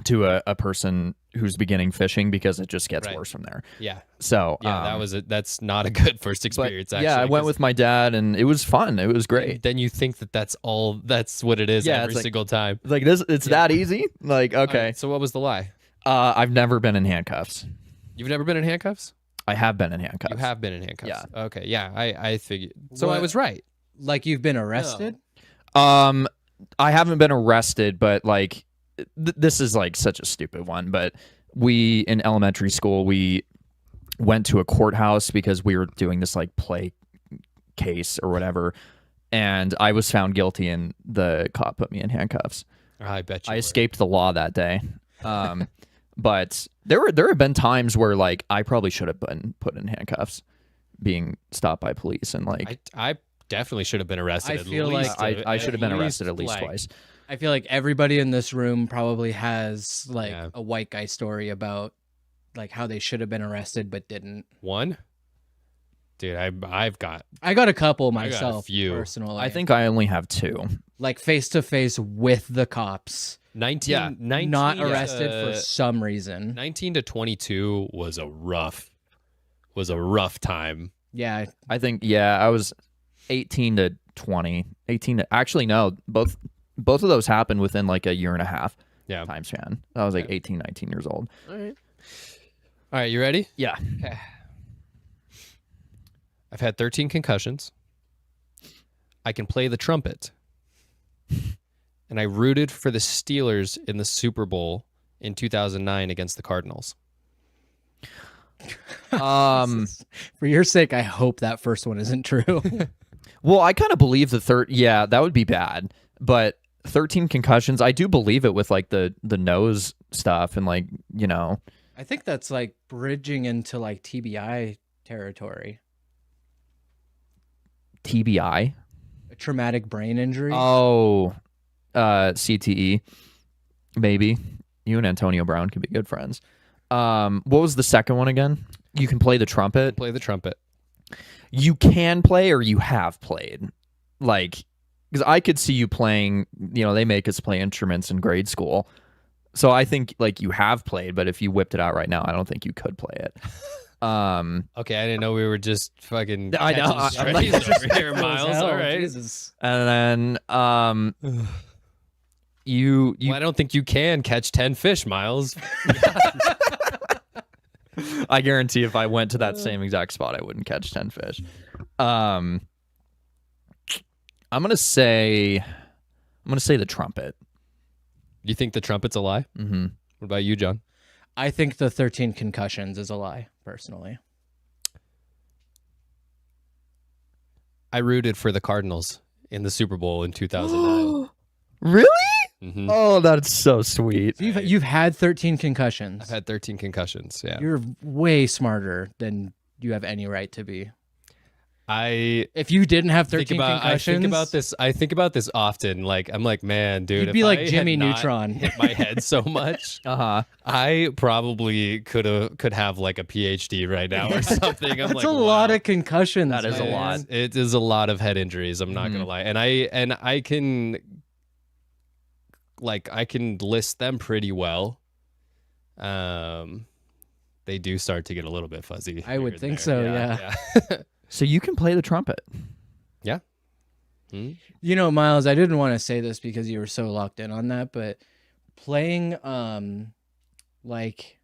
to a person who's beginning fishing because it just gets worse from there. Yeah. So yeah, that's not a good first experience. Actually, yeah, I went with my dad and it was fun. It was great. Then you think that's what it is every single time. Like this, it's that easy. Like okay. Right, so what was the lie? I've never been in handcuffs. You've never been in handcuffs? I have been in handcuffs. You have been in handcuffs. Yeah. Okay. Yeah. I figured. So I was right. Like you've been arrested? No. I haven't been arrested, but like this is like such a stupid one. But we in elementary school we went to a courthouse because we were doing this like play case or whatever, and I was found guilty, and the cop put me in handcuffs. I bet you. I escaped the law that day. But there have been times where like I probably should have been put in handcuffs, being stopped by police, and like I definitely should have been arrested. I feel like I should have been arrested at least twice. I feel like everybody in this room probably has like a white guy story about like how they should have been arrested but didn't. One? Dude, I got a couple myself. I got a few. Personally. I think I only have two. Like face to face with the cops. 19 not arrested for some reason. 19 to 22 was a rough time. Yeah. I think I was 18 to 20. 18 to, actually no, both of those happened within like a year and a half time span. I was like 18, 19 years old. All right, you ready? Yeah. Okay. I've had 13 concussions. I can play the trumpet. And I rooted for the Steelers in the Super Bowl in 2009 against the Cardinals. For your sake, I hope that first one isn't true. Well, I kind of believe the third. Yeah, that would be bad. But 13 concussions, I do believe it with like the nose stuff and like, you know. I think that's like bridging into like TBI territory. TBI? A traumatic brain injury? Oh, CTE. Maybe. You and Antonio Brown could be good friends. What was the second one again? You can play the trumpet? Play the trumpet. You can play or you have played? Like, because I could see you playing, you know, they make us play instruments in grade school. So I think like you have played, but if you whipped it out right now, I don't think you could play it. Okay, I didn't know we were just fucking. I know. I'm like, over here, Miles. All right. Jesus. And then you. Well, I don't think you can catch 10 fish, Miles. I guarantee if I went to that same exact spot, I wouldn't catch 10 fish. I'm gonna say the trumpet. You think the trumpet's a lie? Mm-hmm. What about you, John? I think the 13 concussions is a lie, personally. I rooted for the Cardinals in the Super Bowl in 2009. Really? Mm-hmm. Oh, that's so sweet. So you've had 13 concussions. I've had 13 concussions, yeah. You're way smarter than you have any right to be. If you didn't have 13 concussions, I think about this often. Like I'm like, man, dude, you'd be if like I Jimmy had not Neutron. hit my head so much, I probably could have like a PhD right now or something. I'm That's like, a lot of concussions. That is a lot. It is a lot of head injuries. I'm not gonna lie, and I can list them pretty well. They do start to get a little bit fuzzy. I would think so. Yeah. So you can play the trumpet. Yeah. Mm-hmm. You know, Miles, I didn't want to say this because you were so locked in on that, but playing like,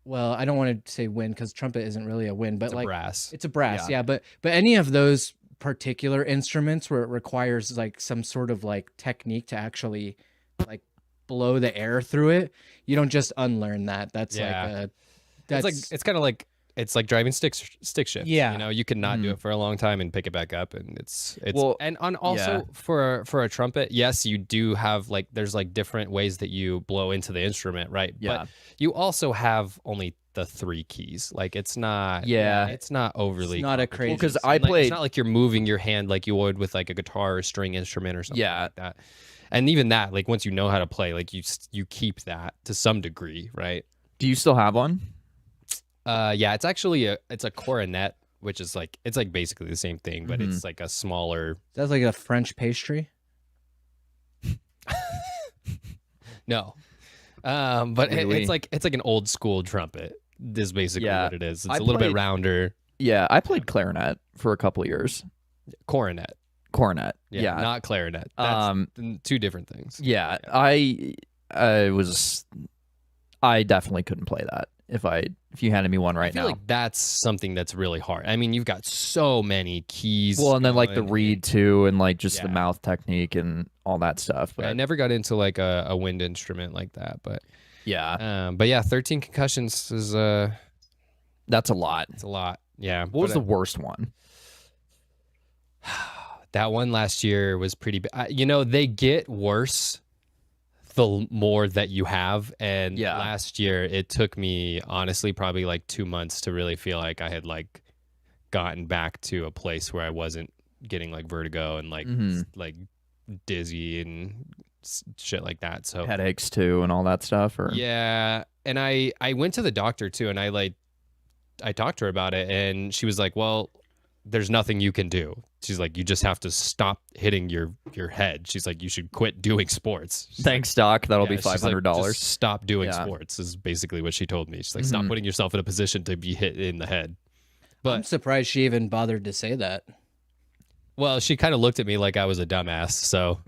well, I don't want to say wind because trumpet isn't really a wind, but it's like brass. It's a brass, yeah. But any of those particular instruments where it requires like some sort of like technique to actually like blow the air through it, you don't just unlearn that. That's it's kind of like it's like driving stick shift. Yeah, you know, you can not do it for a long time and pick it back up, and it's well, and also for a trumpet, yes, you do have like there's like different ways that you blow into the instrument, right? Yeah, but you also have only the 3 keys. Like it's not it's not overly it's not a crazy because it's not like you're moving your hand like you would with like a guitar or string instrument or something like that. And even that, like once you know how to play, like you keep that to some degree, right? Do you still have one? Yeah, it's actually it's a coronet, which is like it's like basically the same thing, but it's like a smaller. That's like a French pastry. No, But it's like an old school trumpet. Is basically what it is. It's a little bit rounder. Yeah, I played clarinet for a couple of years. Cornet. Yeah, not clarinet. That's two different things. Yeah, I definitely couldn't play that if you handed me one right now. I feel like that's something that's really hard. I mean, you've got so many keys. Well, and then like the reed too, and like just the mouth technique and all that stuff. But I never got into like a wind instrument like that. But yeah, 13 concussions is that's a lot. It's a lot. Yeah. What was the worst one? That one last year was pretty bad. They get worse the more that you have. And last year, it took me, honestly, probably like 2 months to really feel like I had like gotten back to a place where I wasn't getting like vertigo and like dizzy and shit like that. So headaches too and all that stuff. Yeah. And I went to the doctor too, and I talked to her about it, and she was like, well, there's nothing you can do. She's like, you just have to stop hitting your head. She's like, you should quit doing sports. Thanks, Doc. That'll be $500. Like, just stop doing sports is basically what she told me. She's like, stop putting yourself in a position to be hit in the head. But I'm surprised she even bothered to say that. Well, she kind of looked at me like I was a dumbass, so.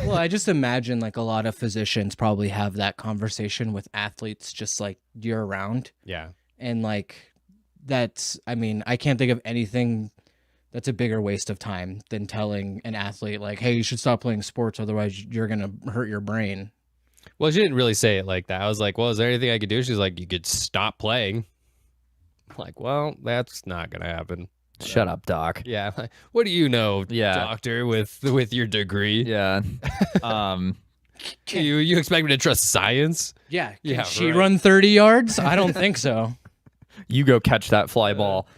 Well, I just imagine like a lot of physicians probably have that conversation with athletes just like year round. Yeah. And like I can't think of anything that's a bigger waste of time than telling an athlete like, hey, you should stop playing sports, otherwise you're going to hurt your brain. Well, she didn't really say it like that. I was like, well, is there anything I could do? She's like, you could stop playing. I'm like, well, that's not going to happen. Shut up, Doc. Yeah. What do you know, doctor, with your degree? Yeah. You expect me to trust science? Yeah. Can she run 30 yards? I don't think so. You go catch that fly ball.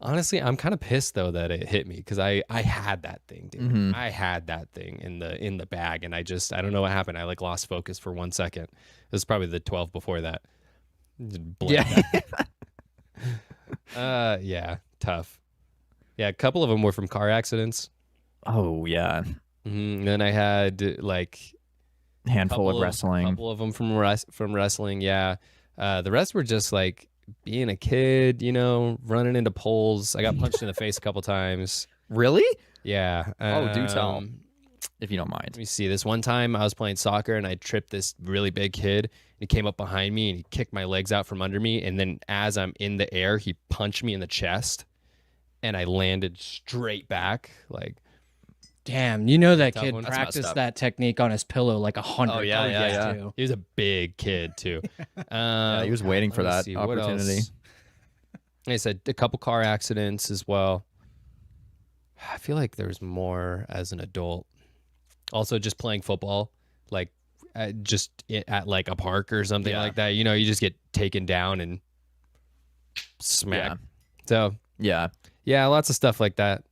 Honestly, I'm kind of pissed though that it hit me because I had that thing, dude. Mm-hmm. I had that thing in the bag, and I don't know what happened. I like lost focus for 1 second. It was probably the 12 before that. Yeah. Yeah, tough. Yeah, a couple of them were from car accidents. Oh yeah. Mm-hmm. Then I had like handful of wrestling. A couple of them from wrestling. Yeah. The rest were just like being a kid, running into poles. I got punched in the face a couple times. Really? Yeah. Oh, do tell, if you don't mind. Let me see. This one time I was playing soccer and I tripped this really big kid. He came up behind me and he kicked my legs out from under me. And then as I'm in the air, he punched me in the chest and I landed straight back. Like, damn, that kid practiced that technique on his pillow like 100 times. Yeah. Too. He was a big kid too. He was waiting for that opportunity. Like I said, a couple car accidents as well. I feel like there's more as an adult. Also, just playing football, like at like a park or something like that. You just get taken down and smacked. So yeah, lots of stuff like that.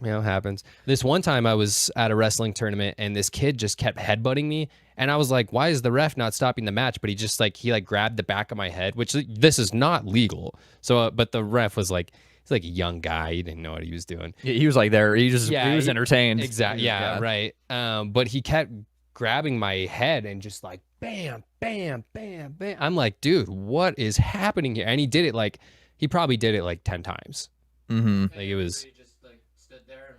Happens. This one time I was at a wrestling tournament and this kid just kept headbutting me. And I was like, why is the ref not stopping the match? But he just he grabbed the back of my head, which this is not legal. So, but the ref was like, he's like a young guy. He didn't know what he was doing. He was like there. He was entertained. Exactly. Yeah, right. But he kept grabbing my head and just like, bam, bam, bam, bam. I'm like, dude, what is happening here? And he did it he probably did it like 10 times. Mm-hmm. Like it was.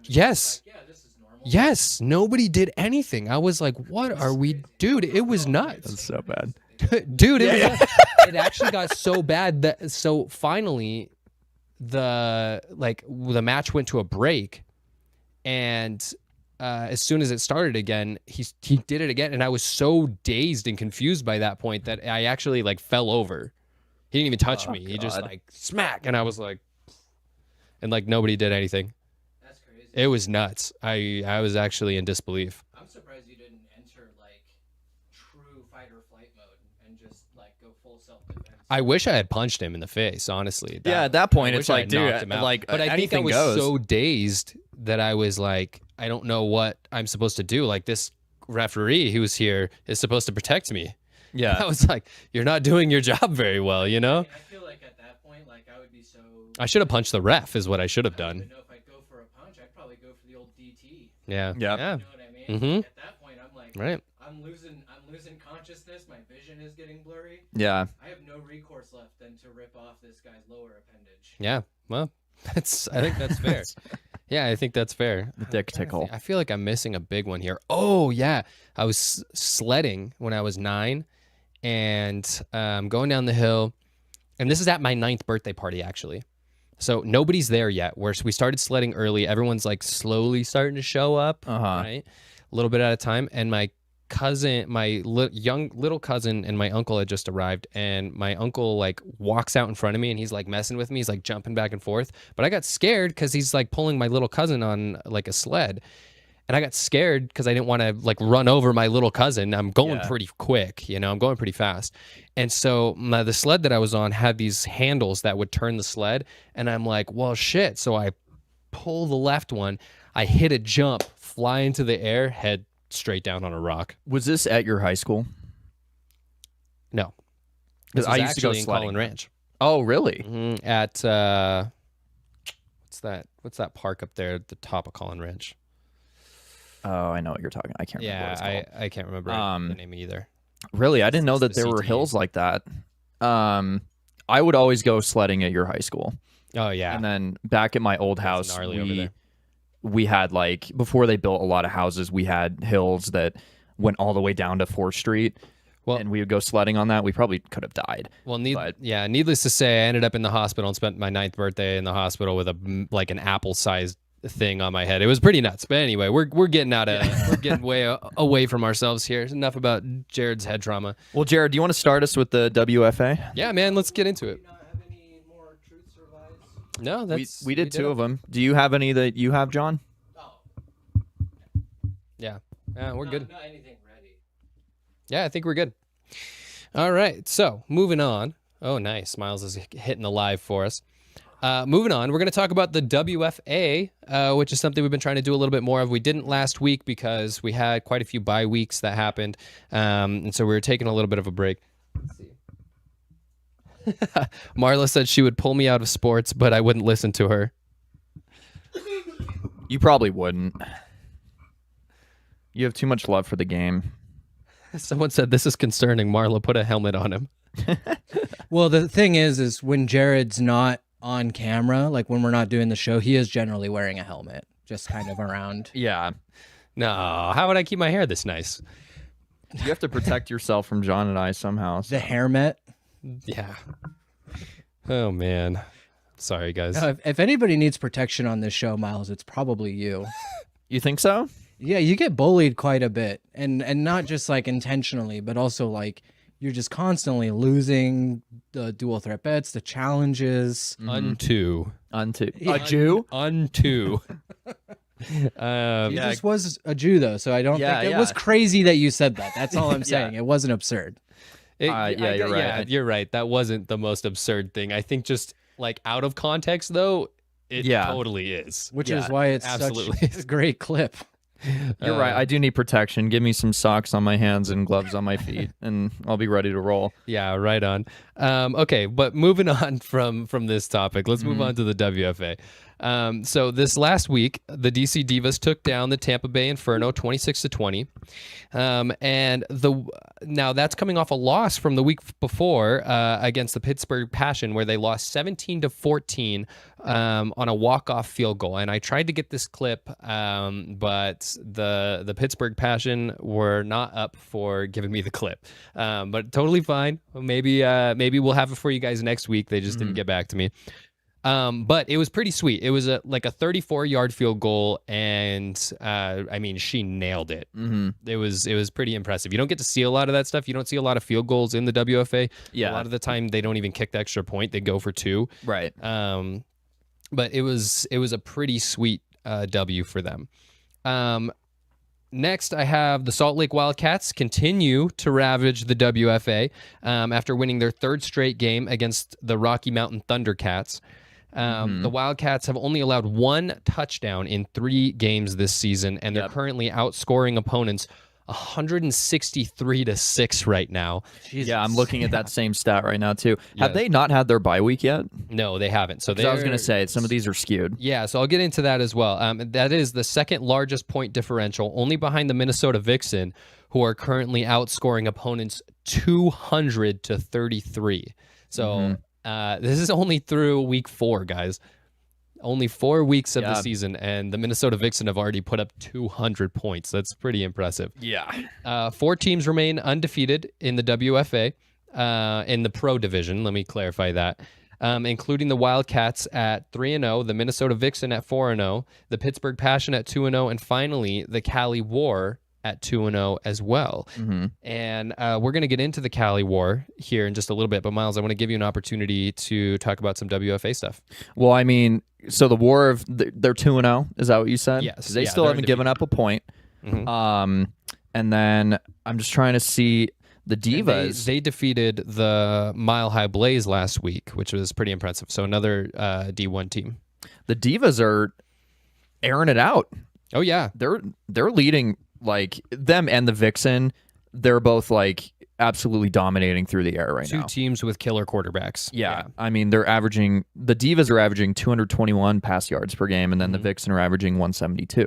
Yes. Like, yeah, this is normal. Yes. Nobody did anything. I was like, what are we, dude? It was nuts. That's so bad. Dude, it actually got so bad that finally the match went to a break, and as soon as it started again, he did it again, and I was so dazed and confused by that point that I actually fell over. He didn't even touch me. He just smack, and I was like, and nobody did anything. It was nuts. I was actually in disbelief. I'm surprised you didn't enter true fight or flight mode and just go full self-defense. I wish I had punched him in the face, honestly. At that point it's like, dude, but I think I was so dazed that I was like, I don't know what I'm supposed to do. Like, this referee who's here is supposed to protect me. Yeah. I was like, you're not doing your job very well, I feel like at that point, I would be so. I should have punched the ref is what I should have done. I don't know if I'd go for a punch. I'd probably go for the old DT. Yeah. Yeah. Yeah. You know what I mean? Mm-hmm. At that point, I'm like, right. I'm losing losing consciousness. My vision is getting blurry. Yeah. I have no recourse left than to rip off this guy's lower appendage. Yeah. Well, I think that's fair. Yeah, I think that's fair. The dick tickle. I feel like I'm missing a big one here. Oh, yeah. I was sledding when I was 9 and going down the hill. And this is at my 9th birthday party, actually. So nobody's there yet. We started sledding early. Everyone's like slowly starting to show up, right? A little bit at a time. And my cousin, my young little cousin and my uncle had just arrived, and my uncle like walks out in front of me and he's like messing with me. He's like jumping back and forth, but I got scared because he's like pulling my little cousin on like a sled, and I got scared because I didn't want to like run over my little cousin. I'm going pretty quick, I'm going pretty fast. And so the sled that I was on had these handles that would turn the sled, and I'm like, well, shit. So I pull the left one, I hit a jump, fly into the air, head straight down on a rock. Was this at your high school? No, because I used to go in Collin Ranch. Oh, really? Mm-hmm. At what's that park up there at the top of Collin Ranch? Oh, I know what you're talking. I can't remember what it's called. I can't remember the name either. Really, I didn't know that there were hills like that. I would always go sledding at your high school. Oh yeah, and then back at my old house, we had like, before they built a lot of houses, we had hills that went all the way down to 4th Street. Well, and we would go sledding on that. We probably could have died. Well, needless to say, I ended up in the hospital and spent my 9th birthday in the hospital with an apple-sized thing on my head. It was pretty nuts. But anyway, we're getting we're getting way away from ourselves here. Enough about Jared's head trauma. Well, Jared, do you want to start us with the WFA? Yeah, man, let's get into it. No, we did 2 of them. Do you have any that you have, John? Oh. Yeah. We're good. Not anything ready. Yeah, I think we're good. All right. So moving on. Oh, nice. Miles is hitting the live for us. Moving on, we're going to talk about the WFA, which is something we've been trying to do a little bit more of. We didn't last week because we had quite a few bye weeks that happened, and so we were taking a little bit of a break. Let's see. Marla said she would pull me out of sports, but I wouldn't listen to her. You probably wouldn't. You have too much love for the game. Someone said this is concerning. Marla, put a helmet on him. Well, the thing is when Jared's not on camera, like when we're not doing the show, he is generally wearing a helmet, just kind of around. Yeah. No, how would I keep my hair this nice? You have to protect yourself from John and I somehow. The hairmet. Yeah. Oh, man. Sorry, guys. If anybody needs protection on this show, Miles, it's probably you. You think so? Yeah, you get bullied quite a bit. And not just like intentionally, but also like you're just constantly losing the dual threat bets, the challenges. Unto. A Jew? Unto. Jesus was a Jew, though, so I don't think it was crazy that you said that. That's all I'm saying. It wasn't absurd. You're right. Yeah, you're right. That wasn't the most absurd thing. I think just like out of context, though, it totally is. Which is why it's absolutely such a great clip. You're right. I do need protection. Give me some socks on my hands and gloves on my feet, and I'll be ready to roll. Yeah, right on. Okay, but moving on from this topic, let's move on to the WFA. So this last week, the DC Divas took down the Tampa Bay Inferno 26-20. And now that's coming off a loss from the week before against the Pittsburgh Passion, where they lost 17-14 on a walk-off field goal. And I tried to get this clip, but the Pittsburgh Passion were not up for giving me the clip. But totally fine. Maybe we'll have it for you guys next week. They just didn't get back to me. But it was pretty sweet. It was like a 34-yard field goal, and I mean, she nailed it. It was pretty impressive. You don't get to see a lot of that stuff. You don't see a lot of field goals in the WFA. Yeah. A lot of the time, they don't even kick the extra point. They go for 2. Right. But it was a pretty sweet W for them. Next, I have the Salt Lake Wildcats continue to ravage the WFA after winning their 3rd straight game against the Rocky Mountain Thundercats. The Wildcats have only allowed 1 touchdown in 3 games this season, and they're currently outscoring opponents 163-6 right now. Jesus. Yeah, I'm looking at that same stat right now too. Yeah. Have they not had their bye week yet? No, they haven't. So I was going to say some of these are skewed. Yeah, so I'll get into that as well. That is the second largest point differential, only behind the Minnesota Vixen, who are currently outscoring opponents 200-33. So this is only through week 4, guys. Only 4 weeks of the season, and the Minnesota Vixen have already put up 200 points. That's pretty impressive. Yeah. 4 teams remain undefeated in the WFA, in the Pro Division. Let me clarify that. Including the Wildcats at 3-0, the Minnesota Vixen at 4-0, the Pittsburgh Passion at 2-0, and finally the Cali War at 2-0 as well. And we're going to get into the Cali War here in just a little bit. But Miles, I want to give you an opportunity to talk about some WFA stuff. Well, I mean, so the War of they're 2-0. Is that what you said? Yes. They still haven't given up a point. And then I'm just trying to see the Divas. They defeated the Mile High Blaze last week, which was pretty impressive. So another D1 team. The Divas are airing it out. Oh yeah, they're leading. Like them and the Vixen, they're both like absolutely dominating through the air right now. 2 teams with killer quarterbacks. Yeah. I mean, the Divas are averaging 221 pass yards per game, and then the Vixen are averaging 172.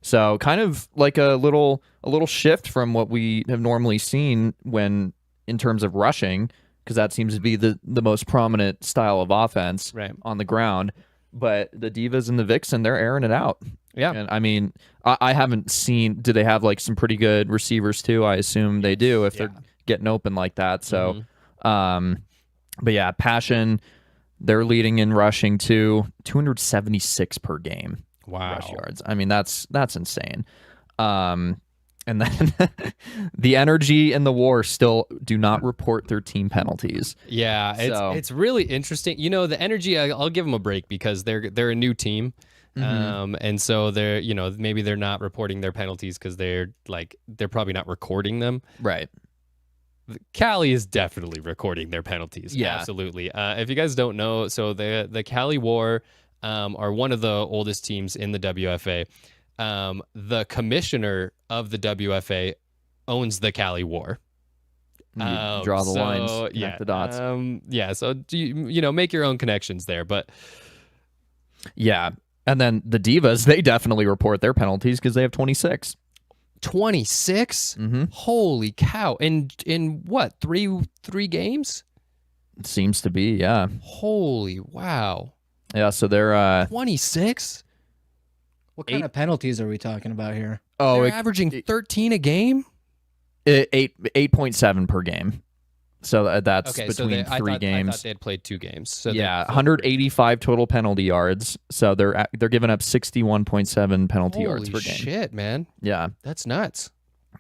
So kind of like a little shift from what we have normally seen when in terms of rushing, because that seems to be the most prominent style of offense on the ground. But the Divas and the Vixen, they're airing it out. Yeah. And I mean, I haven't seen, do they have like some pretty good receivers too? I assume they do if they're getting open like that. So, but yeah, Passion, they're leading in rushing too, 276 per game. Wow. Rush yards. I mean, that's insane. And then the Energy and the War still do not report their team penalties. Yeah, it's really interesting. You know, the Energy, I'll give them a break because they're a new team. And so they're, maybe they're not reporting their penalties because they're probably not recording them. Right. Cali is definitely recording their penalties. Yeah, absolutely. If you guys don't know, so the Cali War are one of the oldest teams in the WFA. The commissioner of the WFA owns the Cali War. Draw the lines, connect the dots. So make your own connections there, but yeah. And then the Divas, they definitely report their penalties because they have 26. 26? Holy cow! In what, three games? It seems to be, yeah. Holy wow! Yeah, so they're 26. What kind of penalties are we talking about here? Oh, they're averaging 13 a game. 8.7 per game. So that's between 3 games. I thought they had played 2 games. So 185 total penalty yards. So they're giving up 61.7 penalty yards per game. Holy shit, man! Yeah, that's nuts.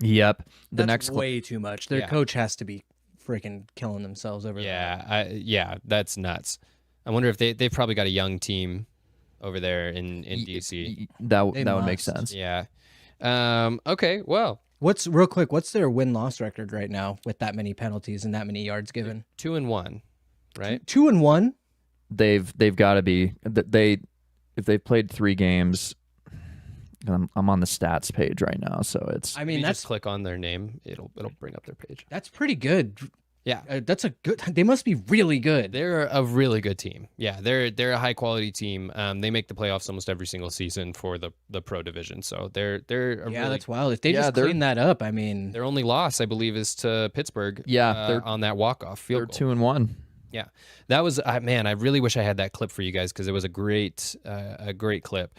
Yep. That's way too much. Their coach has to be freaking killing themselves over that. That's nuts. I wonder if they've probably got a young team over there in DC. That would make sense. Yeah. Okay. Well. What's their win-loss record right now with that many penalties and that many yards given? 2-1, right? 2-1. They've got to be if they've played 3 games. I'm on the stats page right now, so it's. I mean, just click on their name; it'll bring up their page. That's pretty good. Yeah, that's a good. They must be really good. They're a really good team. Yeah, they're a high quality team. They make the playoffs almost every single season for the Pro Division. So they're that's wild. If they just clean that up, I mean, their only loss, I believe, is to Pittsburgh. Yeah, they're on that walk-off field goal. They're 2-1. Yeah, that was man. I really wish I had that clip for you guys because it was a great clip.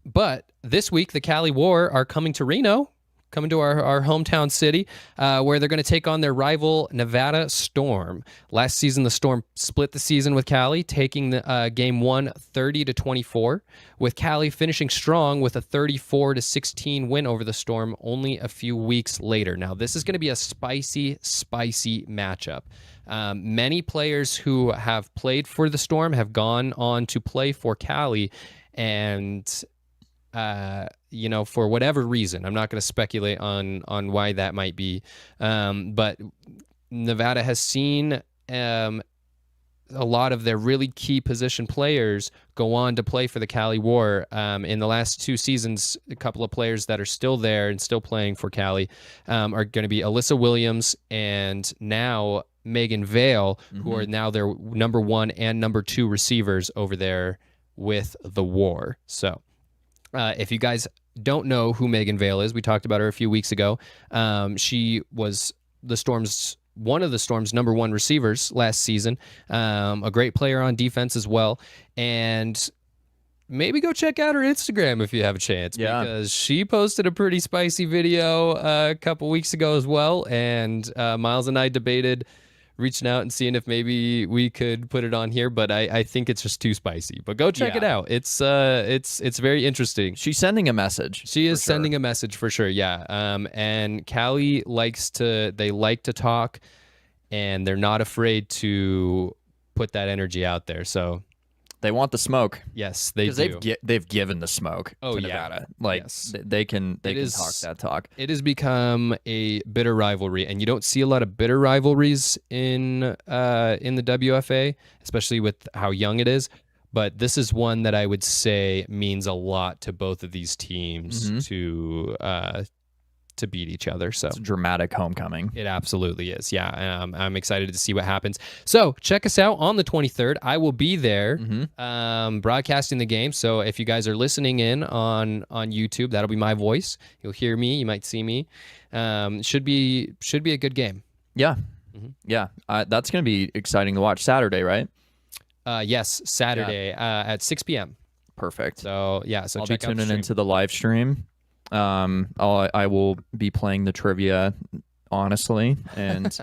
But this week, the Cali War are coming to Reno. Coming to our hometown city, where they're going to take on their rival Nevada Storm. Last season, the Storm split the season with Cali, taking the game 1 30-24, with Cali finishing strong with a 34-16 win over the Storm only a few weeks later. Now, this is going to be a spicy matchup. Many players who have played for the Storm have gone on to play for Cali, and for whatever reason, I'm not going to speculate on why that might be, but Nevada has seen a lot of their really key position players go on to play for the Cali War. In the last 2 seasons, a couple of players that are still there and still playing for Cali are going to be Alyssa Williams and now Megan Vale, who are now their number 1 and number 2 receivers over there with the War. So if you guys don't know who Megan Vale is, we talked about her a few weeks ago. She was one of the Storm's number 1 receivers last season. A great player on defense as well. And maybe go check out her Instagram if you have a chance, because she posted a pretty spicy video a couple weeks ago as well. And Miles and I debated reaching out and seeing if maybe we could put it on here, but I think it's just too spicy. But go check it out. It's very interesting. She's sending a message. She is sending a message for sure. Yeah. And Cali like to talk, and they're not afraid to put that energy out there. So they want the smoke. Yes, they do. They've given the smoke to Nevada. Like, they can talk that talk. It has become a bitter rivalry, and you don't see a lot of bitter rivalries in the WFA, especially with how young it is. But this is one that I would say means a lot to both of these teams to beat each other. So it's a dramatic homecoming. It absolutely is. Yeah. I'm excited to see what happens. So check us out on the 23rd. I will be there broadcasting the game. So if you guys are listening in on YouTube, that'll be my voice. You'll hear me. You might see me. Should be a good game. Yeah. Yeah. That's going to be exciting to watch. Saturday, right? Yes. Saturday at 6 p.m. Perfect. So yeah. So I'll be tuning into the live stream. I will be playing the trivia honestly and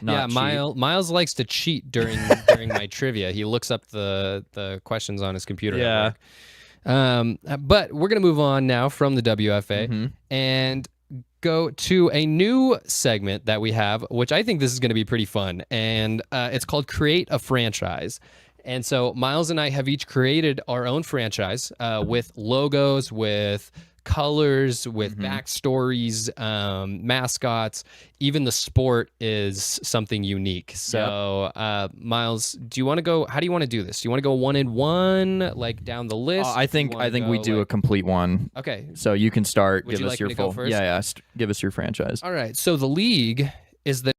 not Miles likes to cheat during my trivia. He looks up the questions on his computer. Yeah. But we're gonna move on now from the WFA and go to a new segment that we have, which I think this is going to be pretty fun, and it's called Create a Franchise. And so Miles and I have each created our own franchise with logos, with colors, with backstories, mascots. Even the sport is something unique. So Miles, do you want to go, how do you want to do this? Do you want to go 1-in-1, like down the list? I think we do a complete one. Okay. So you can start. Would give you us like your me to go full. first? Yeah. Give us your franchise. All right. So the league is the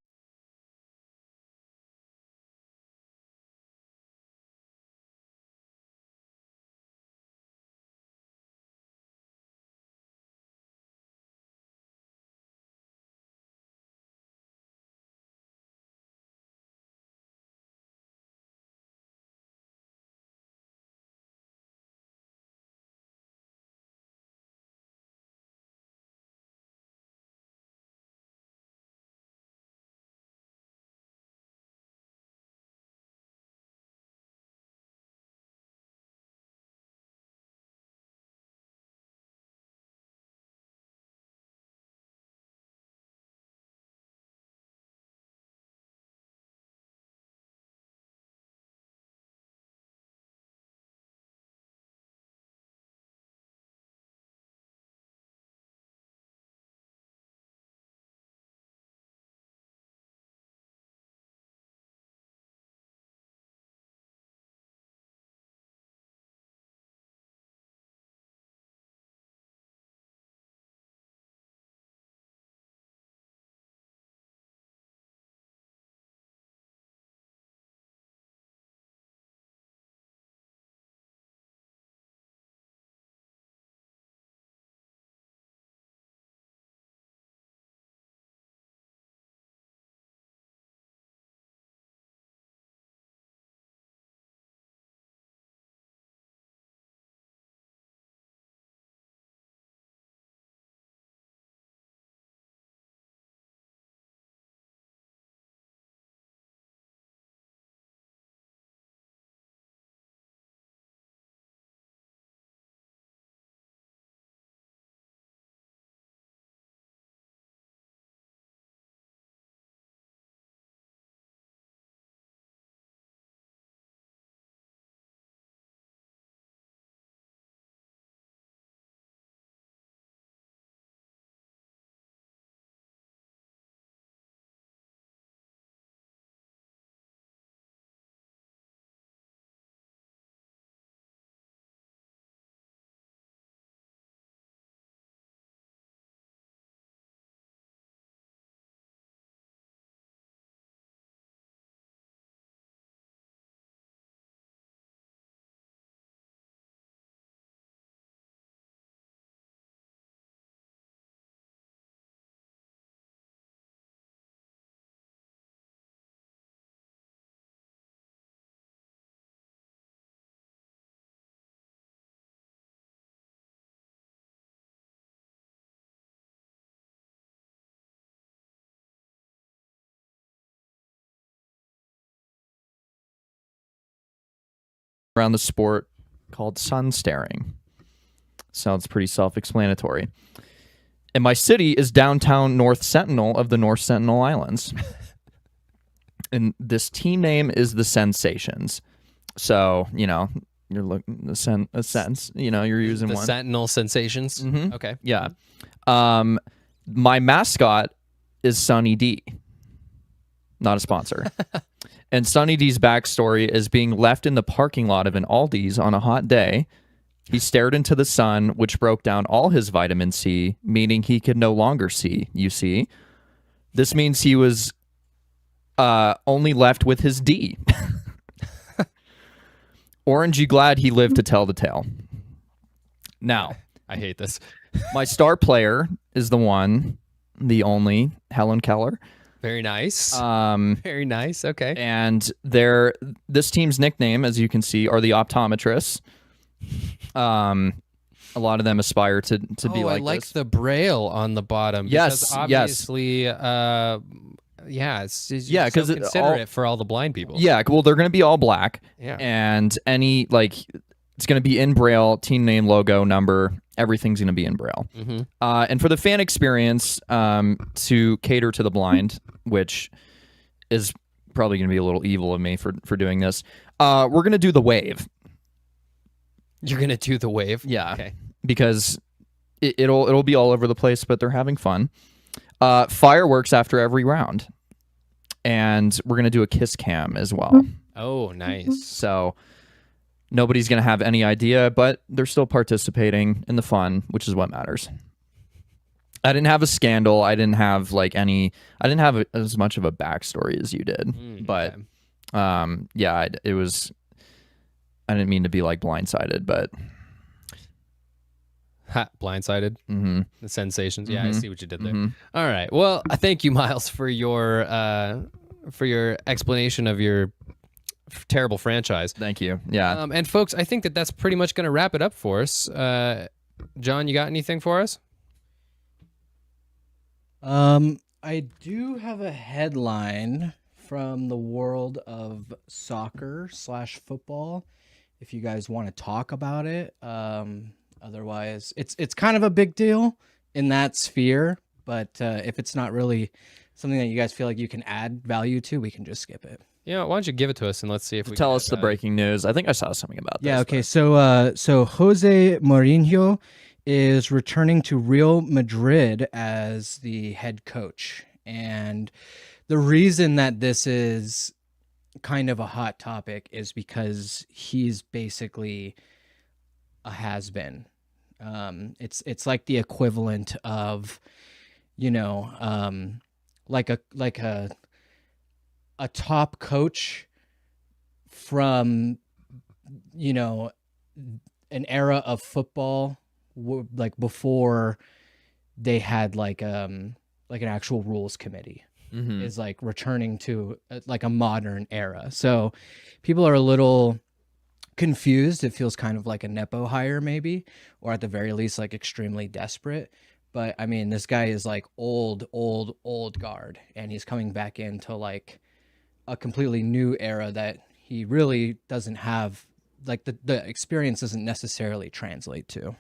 around the sport called sun staring. Sounds pretty self-explanatory. And my city is downtown North Sentinel of the North Sentinel Islands. And this team name is the Sensations. So, you're looking a sentence, you're using the one. Sentinel Sensations. Mm-hmm. Okay. Yeah. My mascot is Sunny D. Not a sponsor. And Sunny D's backstory is being left in the parking lot of an Aldi's on a hot day. He stared into the sun, which broke down all his vitamin C, meaning he could no longer see, you see. This means he was only left with his D. Orangey glad he lived to tell the tale. Now, I hate this. My star player is the one, the only, Helen Keller. Very nice. Very nice. Okay. And this team's nickname, as you can see, are the Optometrists. A lot of them aspire to be like I like this. the braille on the bottom. Yes, obviously, it's because so considerate for all the blind people. Yeah, well, they're going to be all black. Yeah. And it's going to be in braille, team name, logo, number. Everything's going to be in braille. Mm-hmm. And for the fan experience, to cater to the blind, which is probably going to be a little evil of me for doing this, we're going to do the wave. You're going to do the wave? Yeah. Okay. Because it'll be all over the place, but they're having fun. Fireworks after every round. And we're going to do a kiss cam as well. Oh, nice. So nobody's going to have any idea, but they're still participating in the fun, which is what matters. I didn't have a scandal. I didn't have I didn't have as much of a backstory as you did. But yeah, it was, I didn't mean to be blindsided, but. Blindsided. Mm-hmm. The Sensations. Yeah, I see what you did there. Mm-hmm. All right. Well, thank you, Miles, for your explanation of your terrible franchise. Thank you. Yeah. And folks, I think that's pretty much going to wrap it up for us. John, you got anything for us? I do have a headline from the world of soccer/football. If you guys want to talk about it. Otherwise, it's kind of a big deal in that sphere, but if it's not really something that you guys feel like you can add value to, we can just skip it. Yeah, why don't you give it to us and let's see if we tell can us the breaking news. I think I saw something about this. Yeah, okay. So Jose Mourinho is returning to Real Madrid as the head coach. And the reason that this is kind of a hot topic is because he's basically a has-been. It's like the equivalent of, like a top coach from, an era of football, before they had an actual rules committee. Mm-hmm. Is returning to a modern era. So people are a little confused. It feels kind of like a Nepo hire, maybe, or at the very least extremely desperate. But I mean, this guy is old guard, and he's coming back into a completely new era that he really doesn't have, the experience doesn't necessarily translate to.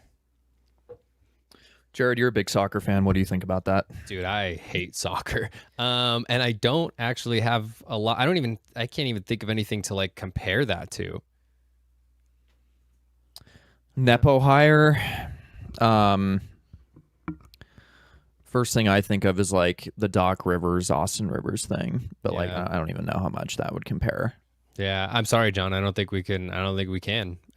Jared, you're a big soccer fan. What do you think about that? Dude, I hate soccer. And I don't actually have a lot. I can't even think of anything to compare that to. Nepo hire. First thing I think of is the Doc Rivers, Austin Rivers thing. But I don't even know how much that would compare. Yeah, I'm sorry, John. I don't think we can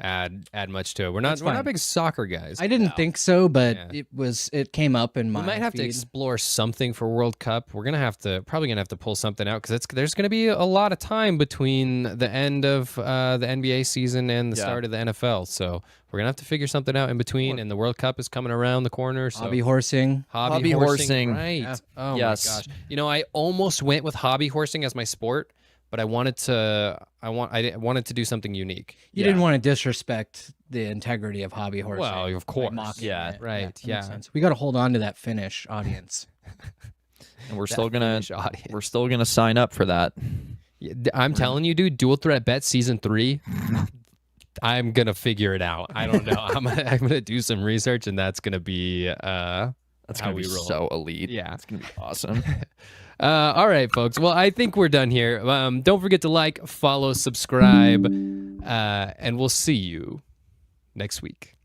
add much to it. We're not big soccer guys. I didn't think so, but it came up in my We might have to explore something for World Cup. We're probably gonna have to pull something out because there's gonna be a lot of time between the end of the NBA season and the start of the NFL. So we're gonna have to figure something out in between. And the World Cup is coming around the corner. So hobby horsing, right? Yeah. Oh my gosh. I almost went with hobby horsing as my sport. But I wanted to do something unique. You didn't want to disrespect the integrity of hobby horsing. Well, of course. Yeah, right. Yeah. We got to hold on to that Finnish audience. And we're still gonna sign up for that. I'm telling you, dude. Dual Threat Bet Season 3. I'm gonna figure it out. I don't know. I'm gonna do some research, and that's gonna be that's gonna be so elite. Yeah, it's gonna be awesome. All right, folks. Well, I think we're done here. Don't forget to like, follow, subscribe, and we'll see you next week.